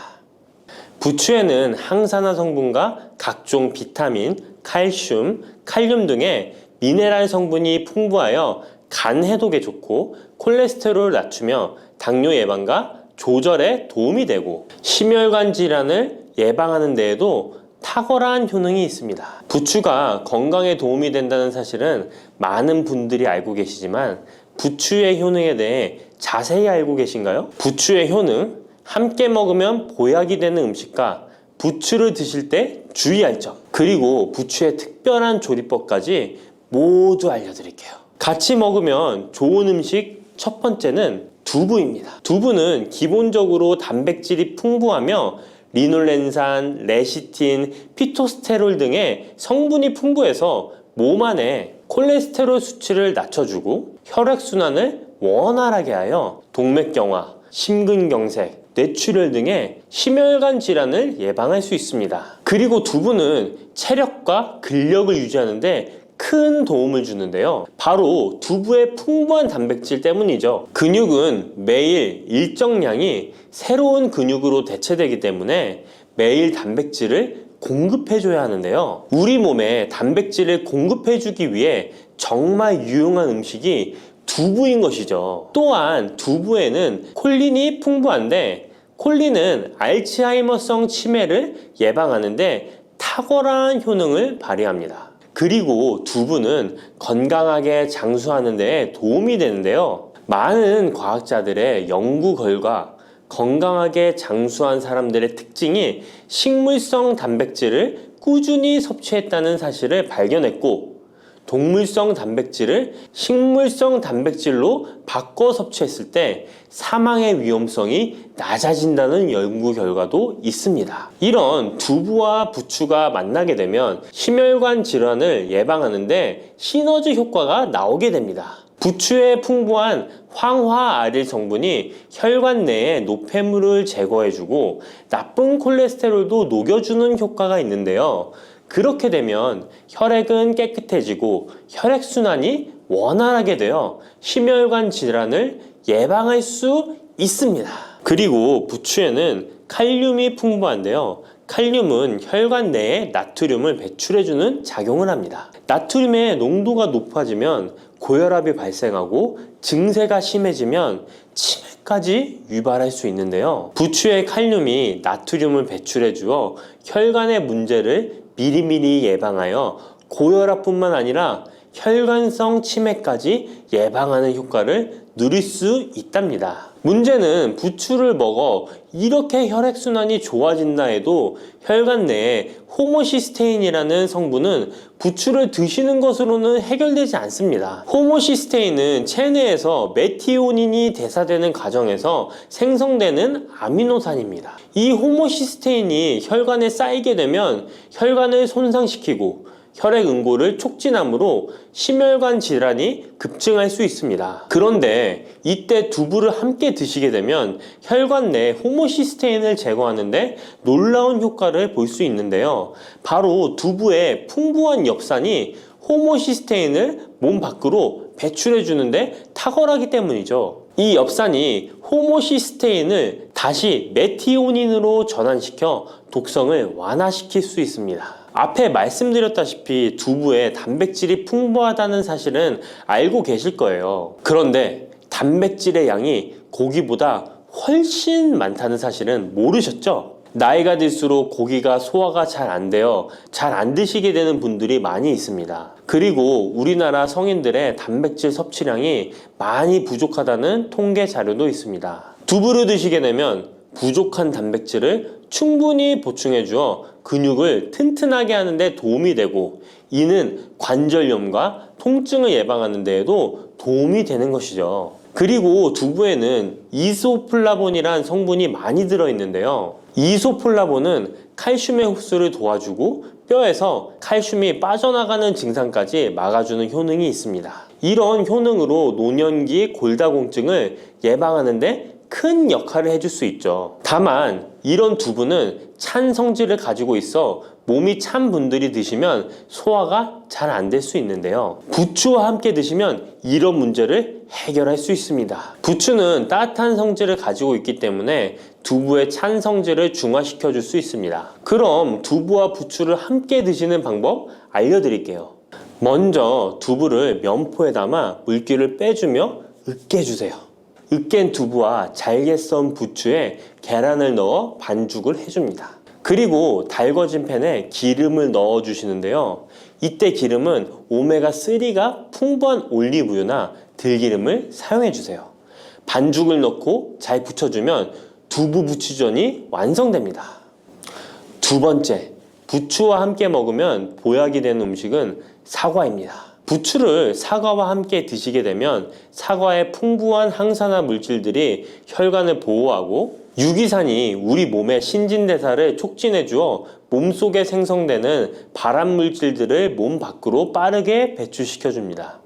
부추에는 항산화 성분과 각종 비타민, 칼슘, 칼륨 등의 미네랄 성분이 풍부하여 간 해독에 좋고 콜레스테롤을 낮추며 당뇨 예방과 조절에 도움이 되고 심혈관 질환을 예방하는 데에도 탁월한 효능이 있습니다. 부추가 건강에 도움이 된다는 사실은 많은 분들이 알고 계시지만 부추의 효능에 대해 자세히 알고 계신가요? 부추의 효능, 함께 먹으면 보약이 되는 음식과 부추를 드실 때 주의할 점, 그리고 부추의 특별한 조리법까지 모두 알려드릴게요. 같이 먹으면 좋은 음식 첫 번째는 두부입니다. 두부는 기본적으로 단백질이 풍부하며 리놀렌산, 레시틴, 피토스테롤 등의 성분이 풍부해서 몸 안에 콜레스테롤 수치를 낮춰주고 혈액순환을 원활하게 하여 동맥경화, 심근경색, 뇌출혈 등의 심혈관 질환을 예방할 수 있습니다. 그리고 두부는 체력과 근력을 유지하는 데 큰 도움을 주는데요. 바로 두부의 풍부한 단백질 때문이죠. 근육은 매일 일정량이 새로운 근육으로 대체되기 때문에 매일 단백질을 공급해줘야 하는데요. 우리 몸에 단백질을 공급해주기 위해 정말 유용한 음식이 두부인 것이죠. 또한 두부에는 콜린이 풍부한데 콜린은 알츠하이머성 치매를 예방하는데 탁월한 효능을 발휘합니다. 그리고 두부는 건강하게 장수하는 데 도움이 되는데요. 많은 과학자들의 연구 결과 건강하게 장수한 사람들의 특징이 식물성 단백질을 꾸준히 섭취했다는 사실을 발견했고 동물성 단백질을 식물성 단백질로 바꿔 섭취했을 때 사망의 위험성이 낮아진다는 연구 결과도 있습니다. 이런 두부와 부추가 만나게 되면 심혈관 질환을 예방하는데 시너지 효과가 나오게 됩니다. 부추에 풍부한 황화아릴 성분이 혈관 내에 노폐물을 제거해주고 나쁜 콜레스테롤도 녹여주는 효과가 있는데요. 그렇게 되면 혈액은 깨끗해지고 혈액순환이 원활하게 되어 심혈관 질환을 예방할 수 있습니다. 그리고 부추에는 칼륨이 풍부한데요. 칼륨은 혈관 내에 나트륨을 배출해주는 작용을 합니다. 나트륨의 농도가 높아지면 고혈압이 발생하고 증세가 심해지면 치매까지 유발할 수 있는데요. 부추의 칼륨이 나트륨을 배출해 주어 혈관의 문제를 미리미리 예방하여 고혈압뿐만 아니라 혈관성 치매까지 예방하는 효과를 누릴 수 있답니다. 문제는 부추를 먹어 이렇게 혈액순환이 좋아진다 해도 혈관 내에 호모시스테인이라는 성분은 부추를 드시는 것으로는 해결되지 않습니다. 호모시스테인은 체내에서 메티오닌이 대사되는 과정에서 생성되는 아미노산입니다. 이 호모시스테인이 혈관에 쌓이게 되면 혈관을 손상시키고 혈액 응고를 촉진하므로 심혈관 질환이 급증할 수 있습니다. 그런데 이때 두부를 함께 드시게 되면 혈관 내 호모시스테인을 제거하는데 놀라운 효과를 볼 수 있는데요. 바로 두부의 풍부한 엽산이 호모시스테인을 몸 밖으로 배출해 주는데 탁월하기 때문이죠. 이 엽산이 호모시스테인을 다시 메티오닌으로 전환시켜 독성을 완화시킬 수 있습니다. 앞에 말씀드렸다시피 두부에 단백질이 풍부하다는 사실은 알고 계실 거예요. 그런데 단백질의 양이 고기보다 훨씬 많다는 사실은 모르셨죠? 나이가 들수록 고기가 소화가 잘 안 되어 잘 안 드시게 되는 분들이 많이 있습니다. 그리고 우리나라 성인들의 단백질 섭취량이 많이 부족하다는 통계 자료도 있습니다. 두부를 드시게 되면 부족한 단백질을 충분히 보충해 주어 근육을 튼튼하게 하는 데 도움이 되고 이는 관절염과 통증을 예방하는 데에도 도움이 되는 것이죠. 그리고 두부에는 이소플라본이란 성분이 많이 들어있는데요. 이소플라본은 칼슘의 흡수를 도와주고 뼈에서 칼슘이 빠져나가는 증상까지 막아주는 효능이 있습니다. 이런 효능으로 노년기 골다공증을 예방하는 데 큰 역할을 해줄 수 있죠. 다만 이런 두부는 찬 성질을 가지고 있어 몸이 찬 분들이 드시면 소화가 잘 안 될 수 있는데요. 부추와 함께 드시면 이런 문제를 해결할 수 있습니다. 부추는 따뜻한 성질을 가지고 있기 때문에 두부의 찬 성질을 중화시켜 줄 수 있습니다. 그럼 두부와 부추를 함께 드시는 방법 알려드릴게요. 먼저 두부를 면포에 담아 물기를 빼주며 으깨주세요. 으깬 두부와 잘게 썬 부추에 계란을 넣어 반죽을 해줍니다. 그리고 달궈진 팬에 기름을 넣어 주시는데요. 이때 기름은 오메가3가 풍부한 올리브유나 들기름을 사용해 주세요. 반죽을 넣고 잘 부쳐주면 두부 부추전이 완성됩니다. 두 번째, 부추와 함께 먹으면 보약이 되는 음식은 사과입니다. 부추를 사과와 함께 드시게 되면 사과의 풍부한 항산화 물질들이 혈관을 보호하고 유기산이 우리 몸의 신진대사를 촉진해 주어 몸속에 생성되는 발암 물질들을 몸 밖으로 빠르게 배출시켜 줍니다.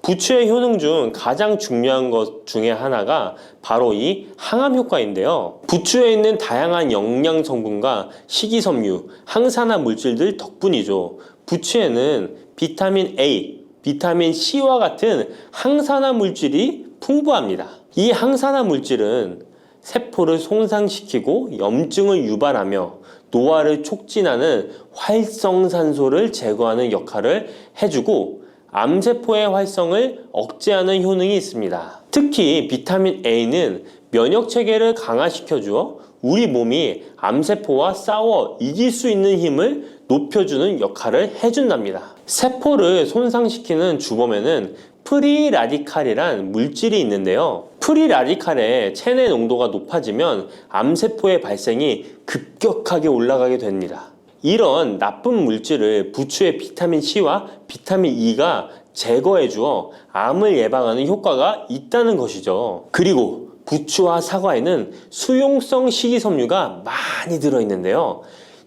부추의 효능 중 가장 중요한 것 중에 하나가 바로 이 항암 효과인데요. 부추에 있는 다양한 영양 성분과 식이섬유, 항산화 물질들 덕분이죠. 부추에는 비타민 A, 비타민 C와 같은 항산화 물질이 풍부합니다. 이 항산화 물질은 세포를 손상시키고 염증을 유발하며 노화를 촉진하는 활성산소를 제거하는 역할을 해주고 암세포의 활성을 억제하는 효능이 있습니다. 특히 비타민 A는 면역체계를 강화시켜주어 우리 몸이 암세포와 싸워 이길 수 있는 힘을 높여주는 역할을 해준답니다. 세포를 손상시키는 주범에는 프리라디칼이란 물질이 있는데요. 프리라디칼의 체내 농도가 높아지면 암세포의 발생이 급격하게 올라가게 됩니다. 이런 나쁜 물질을 부추의 비타민 C와 비타민 E가 제거해 주어 암을 예방하는 효과가 있다는 것이죠. 그리고 부추와 사과에는 수용성 식이섬유가 많이 들어있는데요.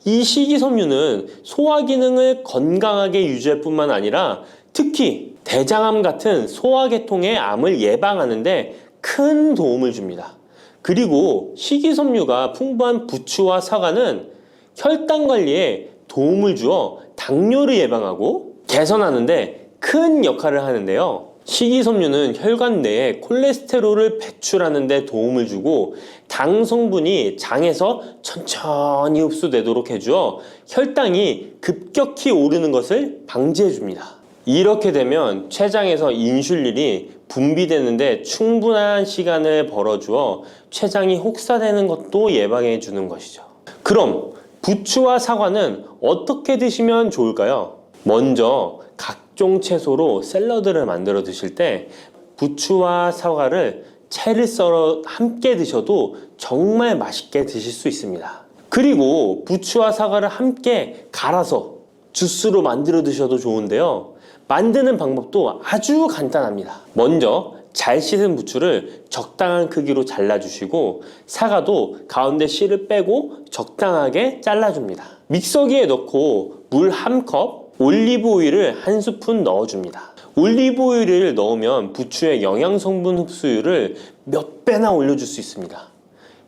이 식이섬유는 소화 기능을 건강하게 유지할 뿐만 아니라 특히 대장암 같은 소화계통의 암을 예방하는 데 큰 도움을 줍니다. 그리고 식이섬유가 풍부한 부추와 사과는 혈당 관리에 도움을 주어 당뇨를 예방하고 개선하는 데 큰 역할을 하는데요. 식이섬유는 혈관 내에 콜레스테롤을 배출하는 데 도움을 주고 당 성분이 장에서 천천히 흡수되도록 해주어 혈당이 급격히 오르는 것을 방지해 줍니다. 이렇게 되면 췌장에서 인슐린이 분비되는데 충분한 시간을 벌어주어 췌장이 혹사되는 것도 예방해 주는 것이죠. 그럼 부추와 사과는 어떻게 드시면 좋을까요? 먼저 각종 채소로 샐러드를 만들어 드실 때 부추와 사과를 채를 썰어 함께 드셔도 정말 맛있게 드실 수 있습니다. 그리고 부추와 사과를 함께 갈아서 주스로 만들어 드셔도 좋은데요. 만드는 방법도 아주 간단합니다. 먼저 잘 씻은 부추를 적당한 크기로 잘라주시고 사과도 가운데 씨를 빼고 적당하게 잘라줍니다. 믹서기에 넣고 물 1컵, 올리브 오일을 1스푼 넣어줍니다. 올리브 오일을 넣으면 부추의 영양 성분 흡수율을 몇 배나 올려줄 수 있습니다.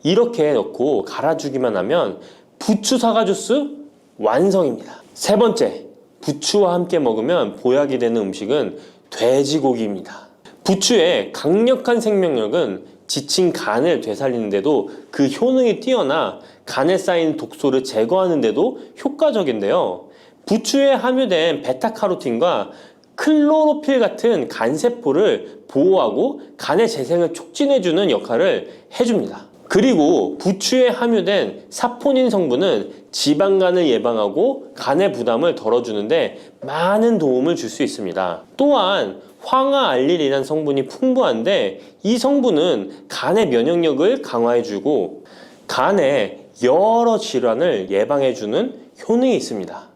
이렇게 넣고 갈아주기만 하면 부추 사과 주스 완성입니다. 세 번째, 부추와 함께 먹으면 보약이 되는 음식은 돼지고기입니다. 부추의 강력한 생명력은 지친 간을 되살리는데도 그 효능이 뛰어나 간에 쌓인 독소를 제거하는데도 효과적인데요. 부추에 함유된 베타카로틴과 클로로필 같은 간세포를 보호하고 간의 재생을 촉진해주는 역할을 해줍니다. 그리고 부추에 함유된 사포닌 성분은 지방간을 예방하고 간의 부담을 덜어주는데 많은 도움을 줄 수 있습니다. 또한 황화알릴이라는 성분이 풍부한데 이 성분은 간의 면역력을 강화해주고 간의 여러 질환을 예방해주는 효능이 있습니다.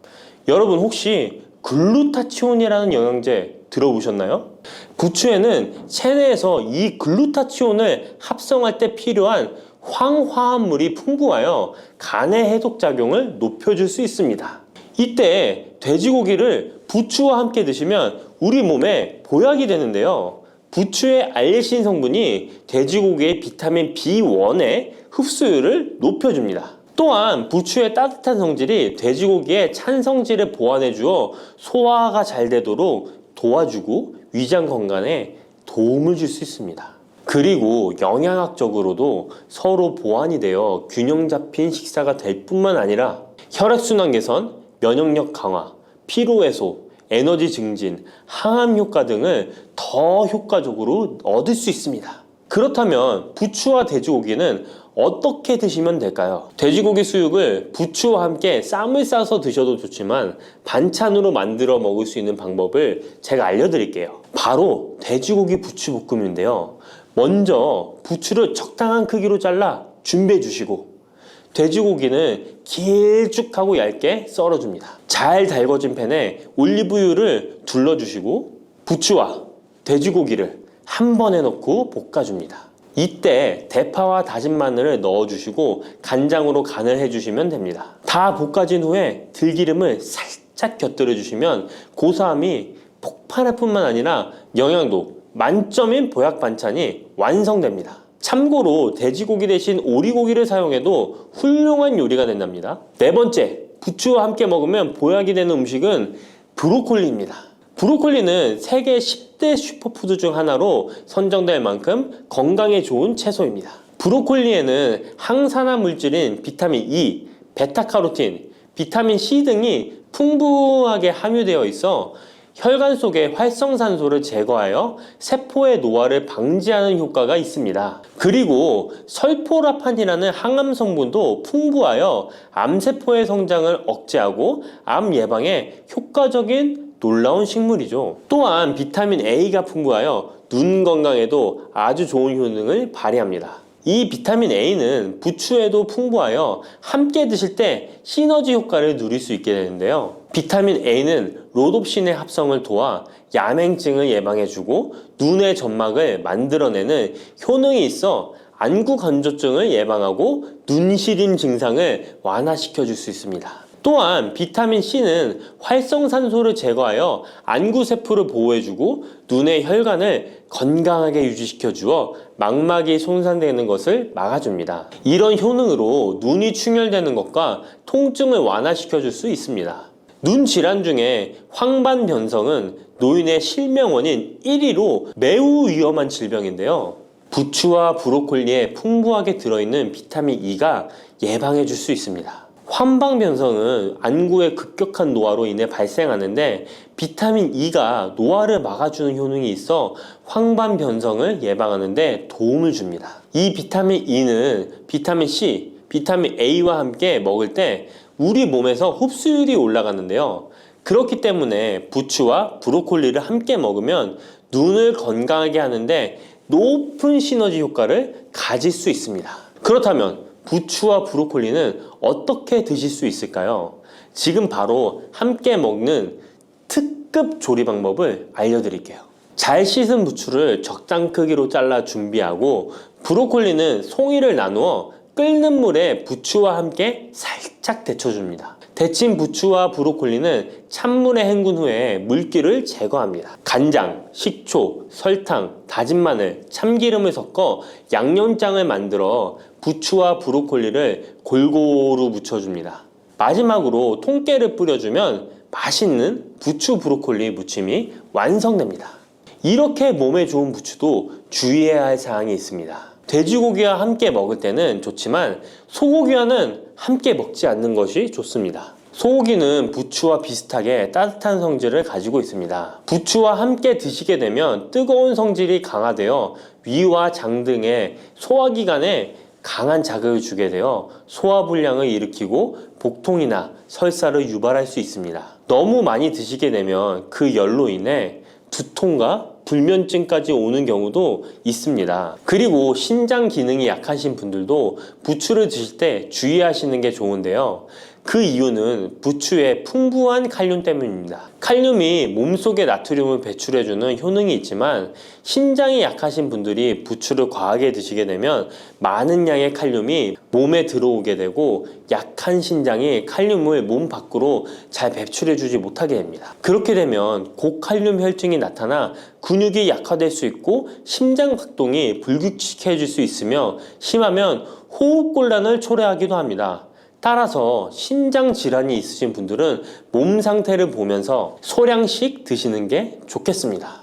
여러분 혹시 글루타치온이라는 영양제 들어보셨나요? 부추에는 체내에서 이 글루타치온을 합성할 때 필요한 황화합물이 풍부하여 간의 해독작용을 높여줄 수 있습니다. 이때 돼지고기를 부추와 함께 드시면 우리 몸에 보약이 되는데요. 부추의 알레신 성분이 돼지고기의 비타민 B1의 흡수율을 높여줍니다. 또한 부추의 따뜻한 성질이 돼지고기의 찬 성질을 보완해 주어 소화가 잘 되도록 도와주고 위장 건강에 도움을 줄 수 있습니다. 그리고 영양학적으로도 서로 보완이 되어 균형 잡힌 식사가 될 뿐만 아니라 혈액순환 개선, 면역력 강화, 피로 해소, 에너지 증진, 항암 효과 등을 더 효과적으로 얻을 수 있습니다. 그렇다면 부추와 돼지고기는 어떻게 드시면 될까요? 돼지고기 수육을 부추와 함께 쌈을 싸서 드셔도 좋지만 반찬으로 만들어 먹을 수 있는 방법을 제가 알려드릴게요. 바로 돼지고기 부추볶음인데요. 먼저 부추를 적당한 크기로 잘라 준비해 주시고 돼지고기는 길쭉하고 얇게 썰어줍니다. 잘 달궈진 팬에 올리브유를 둘러주시고 부추와 돼지고기를 한 번에 넣고 볶아줍니다. 이때 대파와 다진 마늘을 넣어주시고 간장으로 간을 해주시면 됩니다. 다 볶아진 후에 들기름을 살짝 곁들여 주시면 고소함이 폭발할 뿐만 아니라 영양도 만점인 보약 반찬이 완성됩니다. 참고로 돼지고기 대신 오리고기를 사용해도 훌륭한 요리가 된답니다. 네 번째, 부추와 함께 먹으면 보약이 되는 음식은 브로콜리입니다. 브로콜리는 세계 10대 슈퍼푸드 중 하나로 선정될 만큼 건강에 좋은 채소입니다. 브로콜리에는 항산화 물질인 비타민 E, 베타카로틴, 비타민 C 등이 풍부하게 함유되어 있어 혈관 속의 활성산소를 제거하여 세포의 노화를 방지하는 효과가 있습니다. 그리고 설포라판이라는 항암 성분도 풍부하여 암세포의 성장을 억제하고 암 예방에 효과적인 놀라운 식물이죠. 또한 비타민 A가 풍부하여 눈 건강에도 아주 좋은 효능을 발휘합니다. 이 비타민 A는 부추에도 풍부하여 함께 드실 때 시너지 효과를 누릴 수 있게 되는데요. 비타민 A는 로놉신의 합성을 도와 야맹증을 예방해주고 눈의 점막을 만들어내는 효능이 있어 안구 건조증을 예방하고 눈시림 증상을 완화시켜 줄 수 있습니다. 또한 비타민 C는 활성산소를 제거하여 안구 세포를 보호해주고 눈의 혈관을 건강하게 유지시켜 주어 망막이 손상되는 것을 막아줍니다. 이런 효능으로 눈이 충혈되는 것과 통증을 완화시켜 줄 수 있습니다. 눈 질환 중에 황반 변성은 노인의 실명원인 1위로 매우 위험한 질병인데요. 부추와 브로콜리에 풍부하게 들어있는 비타민 E가 예방해 줄 수 있습니다. 황반 변성은 안구의 급격한 노화로 인해 발생하는데 비타민 E가 노화를 막아주는 효능이 있어 황반 변성을 예방하는 데 도움을 줍니다. 이 비타민 E는 비타민 C, 비타민 A와 함께 먹을 때 우리 몸에서 흡수율이 올라가는데요. 그렇기 때문에 부추와 브로콜리를 함께 먹으면 눈을 건강하게 하는데 높은 시너지 효과를 가질 수 있습니다. 그렇다면 부추와 브로콜리는 어떻게 드실 수 있을까요? 지금 바로 함께 먹는 특급 조리 방법을 알려드릴게요. 잘 씻은 부추를 적당 크기로 잘라 준비하고 브로콜리는 송이를 나누어 끓는 물에 부추와 함께 살짝 데쳐줍니다. 데친 부추와 브로콜리는 찬물에 헹군 후에 물기를 제거합니다. 간장, 식초, 설탕, 다진 마늘, 참기름을 섞어 양념장을 만들어 부추와 브로콜리를 골고루 묻혀줍니다. 마지막으로 통깨를 뿌려주면 맛있는 부추 브로콜리 무침이 완성됩니다. 이렇게 몸에 좋은 부추도 주의해야 할 사항이 있습니다. 돼지고기와 함께 먹을 때는 좋지만 소고기와는 함께 먹지 않는 것이 좋습니다. 소고기는 부추와 비슷하게 따뜻한 성질을 가지고 있습니다. 부추와 함께 드시게 되면 뜨거운 성질이 강화되어 위와 장 등의 소화기관에 강한 자극을 주게 되어 소화불량을 일으키고 복통이나 설사를 유발할 수 있습니다. 너무 많이 드시게 되면 그 열로 인해 두통과 불면증까지 오는 경우도 있습니다. 그리고 신장 기능이 약하신 분들도 부추를 드실 때 주의하시는 게 좋은데요. 그 이유는 부추의 풍부한 칼륨 때문입니다. 칼륨이 몸속에 나트륨을 배출해주는 효능이 있지만 신장이 약하신 분들이 부추를 과하게 드시게 되면 많은 양의 칼륨이 몸에 들어오게 되고 약한 신장이 칼륨을 몸 밖으로 잘 배출해주지 못하게 됩니다. 그렇게 되면 고칼륨 혈증이 나타나 근육이 약화될 수 있고 심장 박동이 불규칙해질 수 있으며 심하면 호흡곤란을 초래하기도 합니다. 따라서 신장 질환이 있으신 분들은 몸 상태를 보면서 소량씩 드시는 게 좋겠습니다.